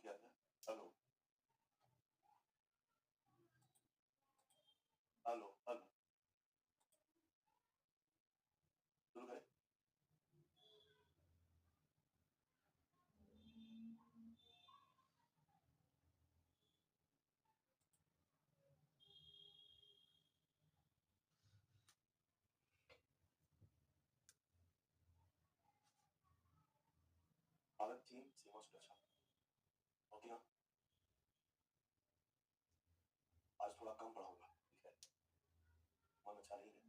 किया था। Hello hello hello, शुरू करें। भारत चीन सीमा सुरक्षा होती ना, आज थोड़ा कम पढ़ा होगा, ठीक है, मन अच्छा नहीं है।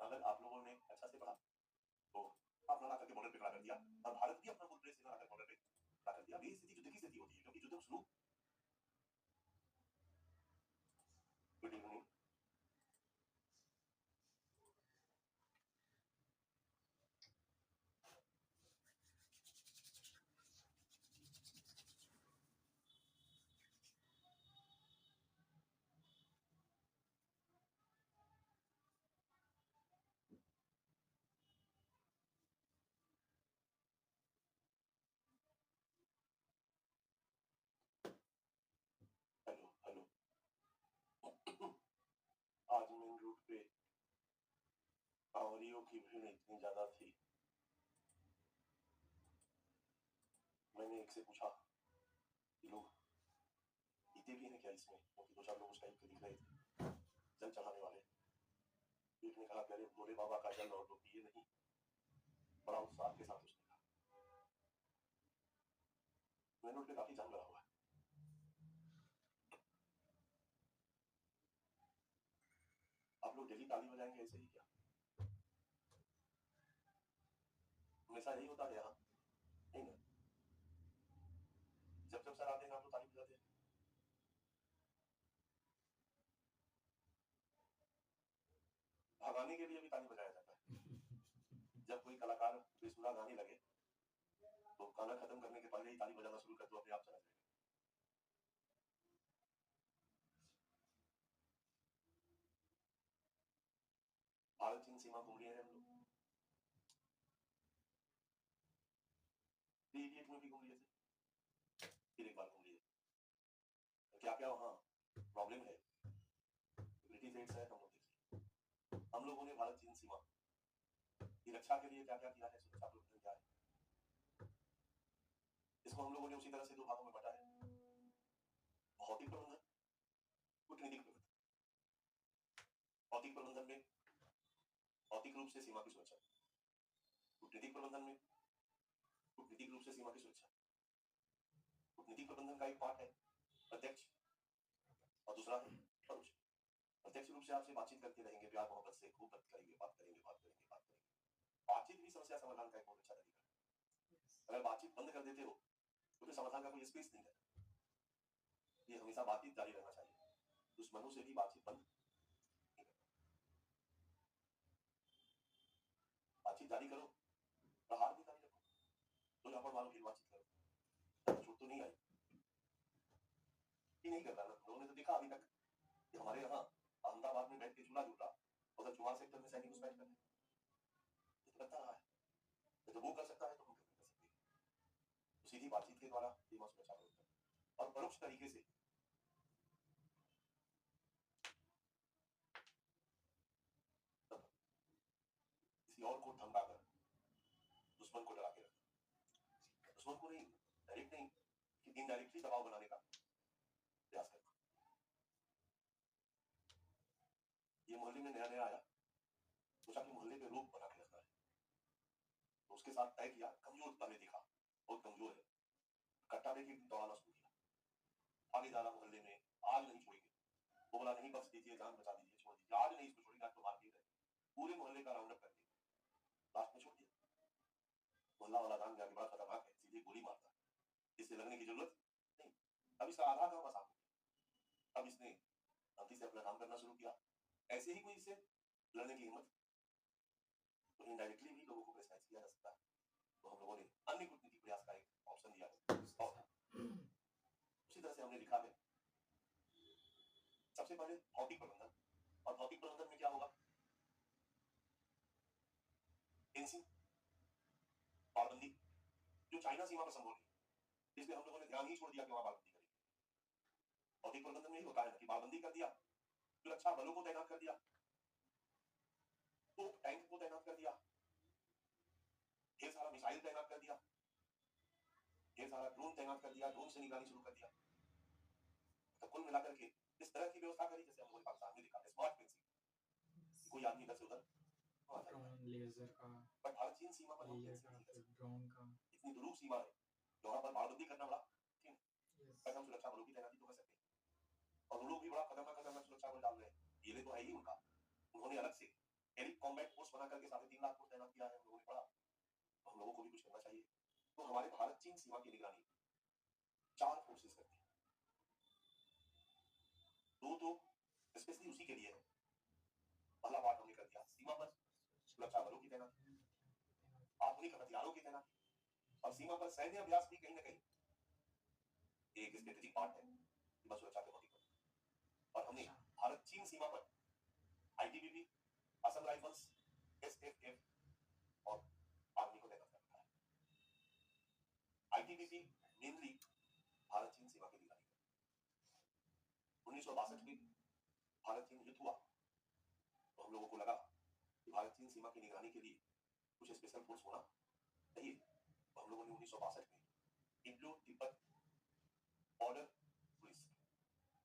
अगर आप लोगों ने अच्छा से पढ़ा तो आप लड़ा करके बॉर्डर पे खड़ा कर दिया और भारत भी अपना फुल ड्रेस लगा कर बॉर्डर पे खड़ा कर दिया। अभी स्थिति युद्ध की स्थिति होती है, क्योंकि युद्ध शुरू। Good evening. Hello hello. आज मेन रूट पे कांवरियों की भीड़ इतनी ज्यादा थी, मैंने एक से पूछा कि लोग जीते भी हैं क्या इसमें, क्योंकि दो चार लोग उस टाइप के दिख रहे थे जल चढ़ाने वाले। एक ने कहा कि अरे भोले बाबा का जल और लोग पिए नहीं। बड़ा उत्साह के साथ उसने कहा। मेन रोड पे काफी जाम लगा हुआ है। आप लोग डेली ताली बजाएंगे ऐसे ही क्या? हमेशा यही होता है यहाँ, नहीं ना? जब जब सर आते हैं आप लोग ताली बजाते हैं। भगाने के लिए भी ताली बजाया जाता है। जब कोई कलाकार बेसुरा गाने लगे तो गाना खत्म करने के पहले ही ताली बजाना शुरू कर दो, अपने आप चला जाएगा। भारत चीन सीमा घूम रही है हम लोग, इडियट में भी घूम लिए थे, फिर एक बार घूम लिए। क्या क्या वहाँ प्रॉब्लम है, ब्रिटिश रेट्स है, हम लोग देखिए। हम लोगों ने भारत चीन सीमा की रक्षा के लिए क्या क्या किया है, सुरक्षा प्रबंधन क्या है, इसको हम लोगों ने उसी तरह से दो भागों में बांटा है। भौतिक प्रबंधन, कूटनीतिक प्रबंधन। भौतिक प्रबंधन में भौतिक रूप से सीमा की सुरक्षा, कूटनीतिक प्रबंधन में कूटनीतिक रूप से सीमा की सुरक्षा। कूटनीतिक प्रबंधन का एक पार्ट है प्रत्यक्ष और दूसरा है परोक्ष। प्रत्यक्ष रूप से आपसे बातचीत करते रहेंगे, प्यार मोहब्बत से खूब बात करेंगे, बात करेंगे, बात करेंगे, बात करेंगे। बातचीत भी समस्या समाधान का एक बहुत अच्छा तरीका है। अगर बातचीत बंद कर देते हो तो फिर समाधान का कोई स्पेस नहीं है। ये हमेशा बातचीत जारी रहना चाहिए, दुश्मनों से भी बातचीत बंद नहीं करना। बातचीत जारी करो, प्रहार भी जारी रखो, तो यहाँ पर मारो फिर बातचीत करो। छूट तो नहीं आई, नहीं कर रहा ना। लोगों ने तो देखा अभी तक कि हमारे यहाँ अहमदाबाद में बैठ के चूल्हा जुल रहा, उधर चुहार सेक्टर में सैनिक घुसपैठ कर रहे, ये तो करता रहा है। तो वो कर सकता है तो हम क्यों कर सकते हैं? तो सीधी बातचीत के द्वारा सीमा सुरक्षा प्रबंधन और परोक्ष तरीके से किसी और को धमकाकर दुश्मन को डरा के रखना। दुश्मन को नहीं, डायरेक्ट नहीं, कि इनडायरेक्टली दबाव बनाने का प्रयास करना। ये मोहल्ले में नया नया आया, सोचा कि मोहल्ले पे रोक बना के रखना है, तो उसके साथ तय किया। कमजोर पहले देखा, बहुत कमजोर है, कट्टा लेके दौड़ाना शुरू किया। आगे जा रहा मोहल्ले में, आज नहीं छोड़ेंगे। वो बोला नहीं बख्श दीजिए, जान बचा दीजिए, छोड़ दीजिए, आज नहीं इसको छोड़ेंगे, आज तो मार नहीं रहे। पूरे मोहल्ले का राउंड अप कर दिया, लास्ट में छोड़ दिया। मोहल्ला वाला जान गया कि बड़ा खतरनाक है, सीधे गोली मारता है, इससे लड़ने की जरूरत नहीं। अब इसका आधा काम आसान हो गया। अब इसने गलती से अपना काम करना शुरू किया। ऐसे ही कोई इससे लड़ने की हिम्मत, तो इनडायरेक्टली भी लोगों को प्रेशराइज किया जा सकता है। तो हम लोगों ने अन्य कूटनीतिक प्रयास का एक ऑप्शन दिया है, और उसी तरह से हमने लिखा है। सबसे पहले भौतिक प्रबंधन, और भौतिक प्रबंधन में क्या होगा, फेंसिंग, बाड़बंदी, जो चाइना सीमा पर संभव नहीं, इसलिए हम लोगों ने ध्यान ही छोड़ दिया कि वहां बाड़बंदी करें। औद्योगिक प्रबंधन में ही होता है ना कि बाड़बंदी कर दिया, सुरक्षा बलों को तैनात कर दिया, तो टैंक को तैनात कर दिया, ढेर सारा मिसाइल तैनात कर दिया, ढेर सारा ड्रोन तैनात कर दिया, ड्रोन से निगरानी शुरू कर दिया। तो कुल मिलाकर के इस तरह की व्यवस्था करी जैसे हम लोग पाकिस्तान में देखा है, स्मार्ट फेंसिंग, कोई आदमी इधर से उधर लेजर का, बट भारत चीन सीमा पर हम लेजर फेंसिंग का, नहीं कर फिर सकते, ड्रोन का, इतनी दुरूह सीमा है कि वहां पर बाड़बंदी करना बड़ा कठिन है। यस, बट हम सुरक्षा बलों की तैनाती तो कर सकते हैं, और वो लोग भी बड़ा खतरनाक खतरनाक सुरक्षा बल डाल रहे हैं, ये तो है ही उनका, उन्होंने अलग से एयर कॉम्बैट फोर्स बना करके 3.5 लाख को तैनात किया है, हम लोगों ने पढ़ा, तो हम लोगों को भी कुछ करना चाहिए। तो हमारे भारत चीन सीमा की निगरानी 4 फोर्सेस करती है, 2 तो स्पेशली उसी के लिए है। पहला पार्ट हमने कर दिया सीमा पर सुरक्षा बलों की तैनाती, आधुनिक हथियारों की तैनाती, और सीमा पर सैन्य अभ्यास भी कहीं ना कहीं एक स्ट्रेटेजिक पार्ट है सीमा सुरक्षा के मौके पर। और हमने भारत चीन सीमा पर आईटीबीपी, असम राइफल्स, एसएफएफ और आर्मी को तैनात कर रखा है। आईटीबीपी मेनली भारत चीन सीमा की निगरानी करती है। 1962 में भारत चीन युद्ध हुआ, तो हम लोगों को लगा कि भारत चीन सीमा की निगरानी के लिए कुछ स्पेशल फोर्स होना चाहिए, तो हम लोगों ने 1962 में इंडो तिब्बत बॉर्डर पुलिस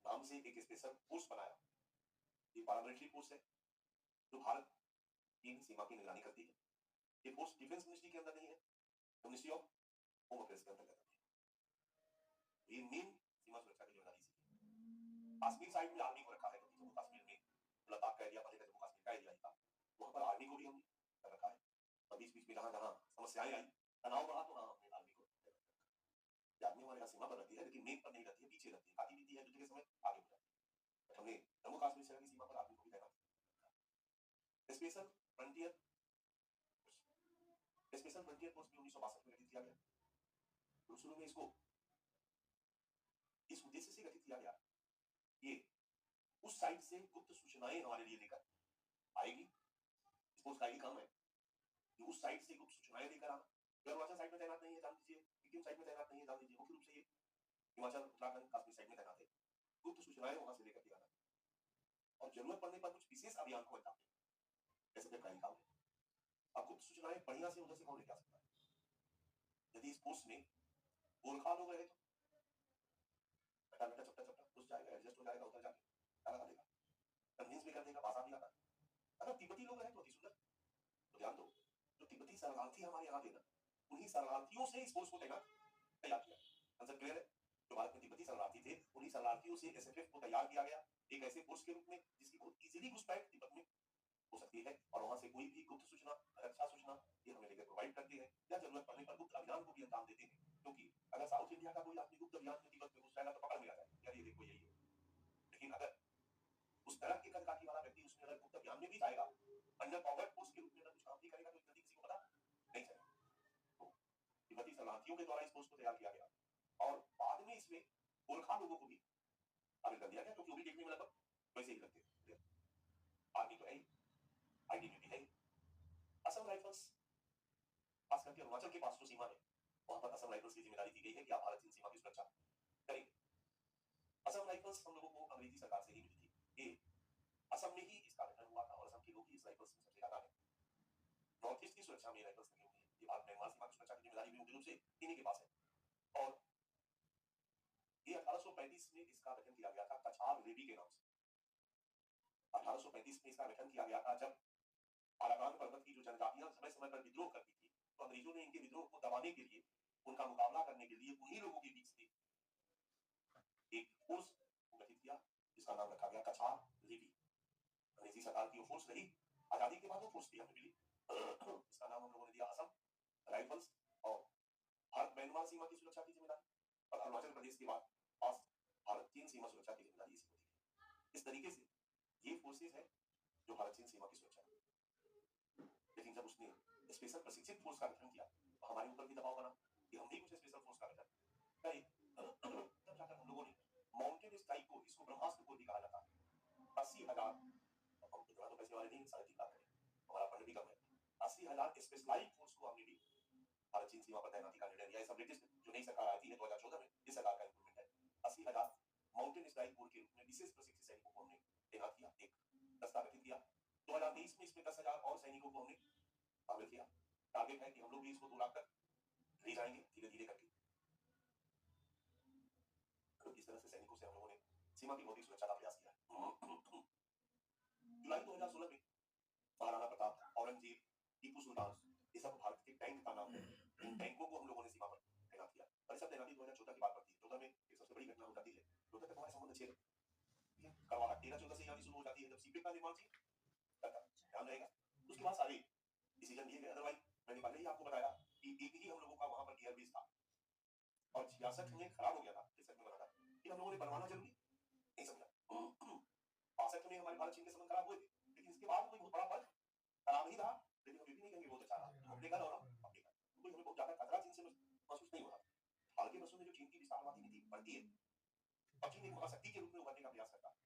नाम से एक स्पेशल फोर्स बनाया। ये पैरामिलिट्री फोर्स है जो भारत चीन सीमा की निगरानी करती है। ये फोर्स डिफेंस मिनिस्ट्री के अंदर नहीं है, मिनिस्ट्री ऑफ होम अफेयर्स के अंतर्गत है। ये मेन सीमा सुरक्षा की जिम्मेदारी से कश्मीर साइड में आर्मी को रखा है, क्योंकि जम्मू कश्मीर में लद्दाख का एरिया, पहले का जम्मू कश्मीर का एरिया था, वहां पर आर्मी को भी हमने कर रखा है। और बीच बीच में जहां जहां समस्याएं आई, तनाव बढ़ा, तो वहां हमने आर्मी को आर्मी हमारे यहाँ सीमा पर रहती है, लेकिन मेन पर नहीं रहती है, पीछे रहती है, खाती पीती है, युद्ध के समय आगे बढ़ जाती है। हमने जम्मू कश्मीर से लगी सीमा पर आर्मी को भी तैनात किया। स्पेशल फ्रंटियर फोर्स भी 1962 में गठित किया गया। शुरू में इसको इस उद्देश्य से गठित किया गया, ये उस साइड से गुप्त सूचनाएं हमारे लिए लेकर आएगी। फोर्स का ही काम है कि उस साइड से गुप्त सूचनाएं लेकर आना। अरुणाचल साइड में तैनात नहीं है, जान लीजिए, सिक्किम साइड में तैनात नहीं है, जान लीजिए, मुख्य रूप से ये हिमाचल, उत्तराखंड, कश्मीर साइड में तैनात है। गुप्त सूचनाएं वहां से लेकर के आना, और जरूरत पड़ने पर कुछ विशेष अभियान को अंजाम देना, ऐसे का ही काम है। अब गुप्त सूचनाएं बढ़िया से उधर से कौन लेके आ सकता है? यदि इस पोस्ट में गोरखा लोग रहे तो बेटा बेटा चपटा चपटा घुस जाएगा, एडजस्ट हो जाएगा, उधर जाके क्या लगा देगा, कन्विंस भी कर देगा, भाषा भी आता है। अगर तिब्बती लोग रहे तो अति सुंदर। तो ध्यान दो, जो तिब्बती शरणार्थी हमारे यहाँ थे ना, उन्हीं शरणार्थियों से इस फोर्स को तैयार किया। आंसर क्लियर है? जो भारत में तिब्बती शरणार्थी थे, उन्हीं शरणार्थियों से एसएफएफ को तैयार किया गया, एक ऐसे फोर्स के रूप में जिसकी बहुत इजीली घुसपैठ तिब्बत में हो सकती है, और वहां से कोई भी गुप्त सूचना, रक्षा सूचना, ये हमें लेकर प्रोवाइड करते हैं, या जरूरत पड़ने पर गुप्त अभियान को भी अंजाम देते हैं। क्योंकि अगर साउथ इंडिया का कोई आदमी गुप्त अभियान में तिब्बत में घुस जाएगा तो पकड़ में आ जाएगा, यार ये देखो यही है। लेकिन अगर उस तरह के कदकाठी वाला व्यक्ति उसमें अगर गुप्त अभियान में भी जाएगा, अंडर कॉवर्ट फोर्स के रूप में अगर कुछ काम भी करेगा, तो जल्दी किसी को पता नहीं चलेगा। तो तिब्बती शरणार्थियों के द्वारा इस फोर्स को तैयार किया गया, और बाद में इसमें गोरखा लोगों को भी शामिल कर दिया गया, क्योंकि वो भी देखने में लगभग वैसे ही लगते थे। आर्मी तो है ही, आईटीबीपी है ही, असम राइफल्स, खास करके अरुणाचल के पास जो सीमा है, वहां पर असम राइफल्स की जिम्मेदारी दी गई है कि आप भारत चीन सीमा की सुरक्षा करें। असम राइफल्स हम लोगों को अंग्रेजी सरकार से ही मिली थी, ये असम में ही इसका गठन हुआ था, और असम के लोग ही इस राइफल्स में सबसे ज्यादा है। नॉर्थ ईस्ट की सुरक्षा में राइफल्स लगी हुई है, ये भारत म्यांमार सीमा की सुरक्षा की जिम्मेदारी भी मुख्य रूप से इन्हीं के पास है। और ये 1835 में इसका गठन किया गया था कछार लेवी के नाम से। 1835 में इसका गठन किया गया था, जब अराकान पर्वत की जो जनजातियां समय समय पर विद्रोह करती थी, तो अंग्रेजों ने इनके विद्रोह को दबाने के लिए, उनका मुकाबला करने के लिए उन्हीं लोगों के बीच से एक फोर्स गठित किया, जिसका नाम रखा गया कछार लेवी। अंग्रेजी सरकार की वो फोर्स रही, आजादी के बाद वो फोर्स भी हमें मिली, इसका नाम हम लोगों ने दिया असम राइफल्स। और भारत म्यांमार सीमा की सुरक्षा की जिम्मेदारी, और अरुणाचल प्रदेश के बाद पास भारत चीन सीमा सुरक्षा की जिम्मेदारी इसी को दी गई। इस तरीके से ये फोर्सेज है जो भारत चीन सीमा की सुरक्षा है। लेकिन जब उसने स्पेशल प्रशिक्षित फोर्स का गठन किया, तो हमारे ऊपर भी दबाव बना कि हम भी कुछ स्पेशल फोर्स का गठन करें। तब जाकर हम लोगों ने माउंटेन स्ट्राइक को, इसको ब्रह्मास्त्र को भी कहा जाता है, 80,000, हम इतना तो पैसे वाले नहीं, 3.5 लाख है, हमारा फंड भी कम है, 80,000 स्पेशलाइज्ड फोर्स को हमने भी भारत चीन सीमा पर तैनाती का निर्णय लिया। सब लेटेस्ट जो नई सरकार आई थी 2014 में, इस सरकार का इंप्रूवमेंट है। 80,000 माउंटेन स्ट्राइक फोर्स के रूप में विशेष प्रशिक्षित सैनिकों को हमने तैनात किया, एक दस्ता गठित किया। 2023 में इसमें 10,000 और सैनिकों को हमने शामिल किया। टारगेट है कि हम लोग भी इसको 2 लाख तक ले जाएंगे धीरे धीरे करके। तो इस तरह से सैनिकों से हम लोगों ने सीमा की भौतिक सुरक्षा का प्रयास किया। जुलाई 2016 में महाराणा प्रताप, औरंगजेब, टीपू सुल्तान, ये सब भारत के टैंक का नाम है। इन टैंकों को हम लोगों ने सीमा पर तैनात किया। और सब तैनाती 2014 की बात करती है। 14 में एक सबसे बड़ी घटना हो जाती है। 14 तक हमारे संबंध अच्छे थे। करवाहट 13-14 से यानी शुरू हो जाती है, जब सीपेक का निर्माण करता ध्यान रहेगा। उसके बाद सारे डिसीजन लिए गए। अदरवाइज मैंने पहले ही आपको बताया कि एक ही हम लोगों का वहां पर एयरबेस था और 66 में खराब हो गया था, 63 में बना था। फिर हम लोगों ने बनवाना जरूरी नहीं समझा। 65 में हमारे भारत चीन के संबंध खराब हुए थे, लेकिन इसके बाद कोई बहुत बड़ा फर्क खराब ही रहा, लेकिन हम ये भी नहीं कहेंगे बहुत अच्छा रहा। अपने घर और अपने घर कोई हमें बहुत ज्यादा खतरा चीन से महसूस नहीं हो रहा। हाल के वर्षों में जो चीन की विस्तारवादी नीति बढ़ती है और चीन एक महाशक्ति के रूप में उभरने का प्रयास करता है,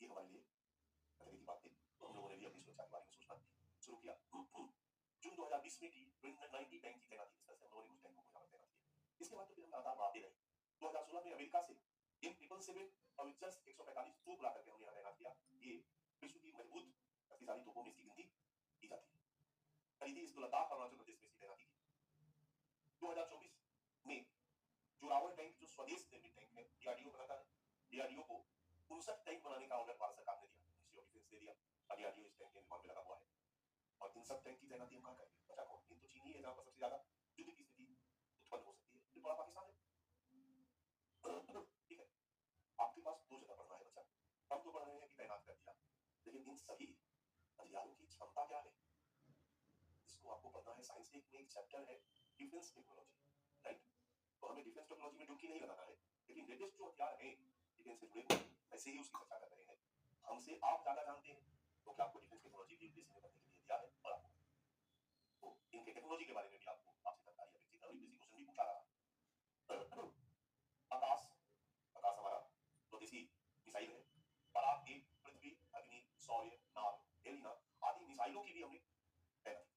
ये हमारे लिए खतरे की बात है। तो हम लोगों ने भी अपनी सुरक्षा के बारे में सोचना शुरू किया। जून 2020 में 90 टैंक की तैनाती, इस तरह से हम लोगों ने कुछ टैंकों को यहाँ पर तैनात किया। इसके बाद तो फिर हम लगातार बढ़ाते रहे। 2016 में अमेरिका से M777 और जस्ट 145 तोप ला करके हमने यहाँ तैनात किया। ये विश्व की मजबूत शक्तिशाली तोपों में इसकी गिनती की जाती है। खरीदी इसको लद्दाख और अरुणाचल प्रदेश में इसकी तैनाती की। 2024 में जोरावर टैंक जो स्वदेश निर्मित टैंक है, डीआरडीओ बनाता है, डीआरडीओ को 59 टैंक बनाने का ऑर्डर भारत सरकार ने दिया, मिनिस्ट्री ऑफ डिफेंस ने दिया और डीआरडीओ इस टैंक के निर्माण में लगा हुआ है। और इन सब टैंक की तैनाती हम कहाँ करेंगे? बचा कौन? इन तो चीन ही है जहाँ पर सबसे ज्यादा युद्ध की स्थिति उत्पन्न हो सकती है। फिर बड़ा पाकिस्तान है। ठीक है, आपके पास 2 जगह पढ़ना है बच्चा। हम तो पढ़ रहे हैं कि तैनात कर दिया, लेकिन इन सभी हथियारों की क्षमता क्या है, इसको आपको पढ़ना है। साइंस में एक चैप्टर है डिफेंस टेक्नोलॉजी, राइट? तो हमें डिफेंस टेक्नोलॉजी में डुबकी नहीं लगाना है, लेकिन लेटेस्ट जो हथियार है डिफेंस से जुड़े हुए, ऐसे ही उसकी चर्चा कर रहे हैं। हमसे आप ज्यादा जानते हैं, तो क्या आपको डिफेंस टेक्नोलॉजी भी यूपीएससी ने करने के लिए दिया है और आपको तो इनके टेक्नोलॉजी के बारे में भी आपको आपसे जानकारी है। व्यक्ति यूपीएससी क्वेश्चन भी पूछा रहा। आकाश हमारा स्वदेशी मिसाइल है। पराग, एक, पृथ्वी, अग्नि, सौर्य, नाग, एलिना आदि मिसाइलों की भी हमने तैनाती।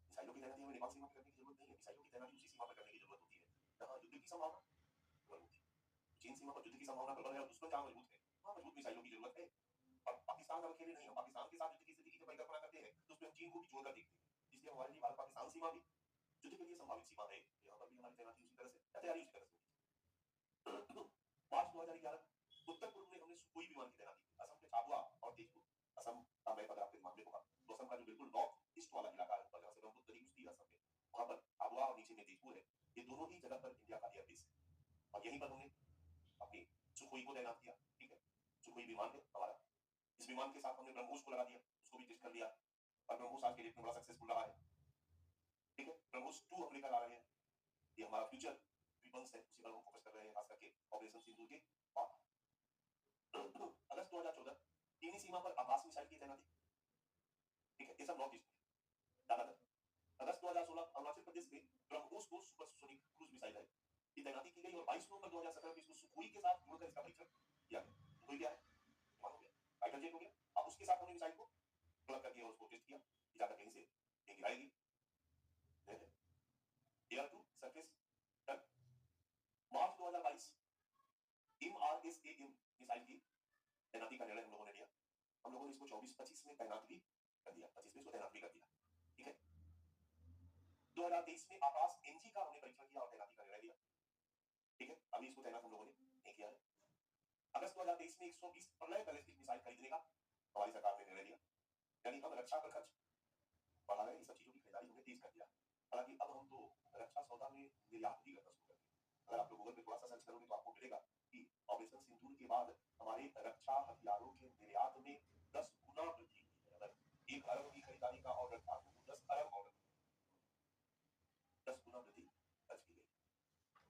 मिसाइलों की तैनाती हमें नेपाल सीमा पर करने की जरूरत नहीं है। मिसाइलों की तैनाती उसी सीमा पर करने की जरूरत होती है जहां युद्ध की संभावना प्रबल होती है। चीन सीमा पर युद्ध की संभावना प्रबल है और दुश्मन जहां मजबूत है, वहां मजबूत मिसाइलों की जरूरत है। और पाकिस्तान हम अकेले नहीं है। पाकिस्तान के साथ युद्ध की स्थिति की जब परिकल्पना करते हैं तो उसमें हम चीन को भी जोड़कर देखते हैं। इसलिए हमारे लिए भारत पाकिस्तान सीमा भी युद्ध के लिए संभावित सीमा है। यहाँ पर भी हमारी तैनाती उसी तरह से, तैयारी उसी तरह से होगी। मार्च 2011 उत्तर पूर्व में हमने सुखोई विमान की तैनाती की। असम के झाबुआ और तेजपुर, असम का मैं अगर आपके दिमाग में होगा तो असम का जो बिल्कुल नॉर्थ ईस्ट वाला इलाका है, ऊपर जहाँ से ब्रह्मपुत्र नदी घुसती है असम में, वहां पर झाबुआ और नीचे में तेजपुर है। ये दोनों ही जगह पर इंडिया का एयरबेस है और यहीं पर हमने अपनी सुखोई को तैनात किया। ठीक है, सुखोई विमान है हमारा। इस विमान के साथ हमने ब्रह्मोस को लगा दिया, उसको भी टेस्ट कर लिया और ब्रह्मोस आज के डेट में बड़ा सक्सेसफुल रहा है। ठीक है, ब्रह्मोस 2 हम लेकर आ रहे हैं। ये हमारा फ्यूचर वेपन्स है, उसी पर हम फोकस कर रहे हैं, खास करके ऑपरेशन सिंदूर के बाद। अगस्त 2014 चीनी सीमा पर आकाश मिसाइल की तैनाती। ठीक है, ये सब नॉर्थ ईस्ट में ज्यादातर। अगस्त 2016 अरुणाचल प्रदेश में ब्रह्मोस को सुपरसोनिक क्रूज मिसाइल है की तैनाती की गई और 22 नवंबर 2017 में इसको सुखोई के साथ जोड़कर इसका परीक्षण किया गया। सुखोई क्या है? विमान हो गया, फाइटर जेट हो गया। अब उसके साथ हमने मिसाइल को प्लग करके और उसको टेस्ट किया कि जाकर कहीं से ये गिराएगी। Air to surface done. मार्च 2022 MRSAM मिसाइल की तैनाती का निर्णय हम लोगों ने लिया। हम लोगों ने इसको 24-25 में तैनात भी कर दिया, 25 में इसको तैनात भी कर दिया। ठीक है, 2023 में आकाश NG का हमने परीक्षण किया और तैनाती का निर्णय लिया। ठीक है, अभी इसको तैनात हम लोगों ने नहीं किया है। अगस्त 2023 में 120 प्रलय बैलिस्टिक मिसाइल खरीदने का हमारी सरकार ने निर्णय लिया, यानी हम रक्षा पर खर्च बढ़ा रहे हैं। इस सब चीजों की खरीदारी हमने तेज कर दिया। हालांकि अब हम तो रक्षा सौदा में निर्यात भी करना शुरू कर दिया। अगर आप लोग गूगल पे थोड़ा सा सर्च करोगे तो आपको मिलेगा कि ऑपरेशन सिंदूर के बाद हमारे रक्षा हथियारों के निर्यात में 10 गुना वृद्धि हुई है। अगर 1 अरब की खरीदारी का ऑर्डर था तो 10 अरब ऑर्डर, 10 गुना वृद्धि दर्ज की गई।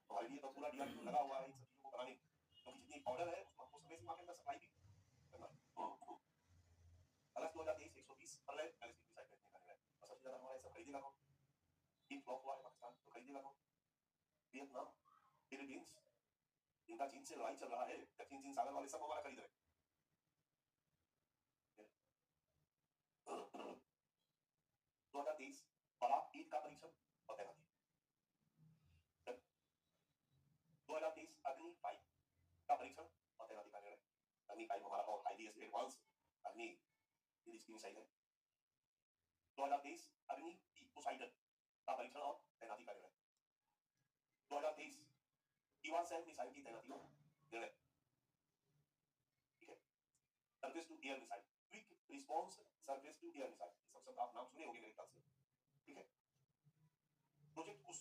हमारे लिए तो पूरा डीआरडीओ लगा हुआ है इन सब चीजों को बनाने, क्योंकि जितनी ऑर्डर है उसको हमको समय सीमा के अंदर सप्लाई भी करना है। अगस्त 2023 120 प्रलय बैलिस्टिक मिसाइल खरीदने का निर्णय। और सबसे ज्यादा हमारा सब खरीदेगा कौन? टीम फ्लॉप हुआ है पाकिस्तान, तो खरीदेगा कौन? वियतनाम, फिलीपींस, इनका चीन से लड़ाई चल रहा है, दक्षिण चीन सागर वाले सब हमारा खरीद रहे हैं। 2023 2023 बराक ईद का परीक्षण और तैनाती। 2023 अग्नि 5 का परीक्षण और तैनाती का निर्णय। अग्नि 5 हमारा और हाईली एडवांस अग्नि इसकी मिसाइल है। 2023 अग्नि पोसाइडन का परीक्षण और तैनाती का निर्णय। 2023 इवासैट मिसाइल की तैनाती का निर्णय। ठीक है। Surface to air missile, quick response surface to air missile, सब सब आप नाम सुने होंगे मेरे ख्याल से। ठीक है। प्रोजेक्ट कुश,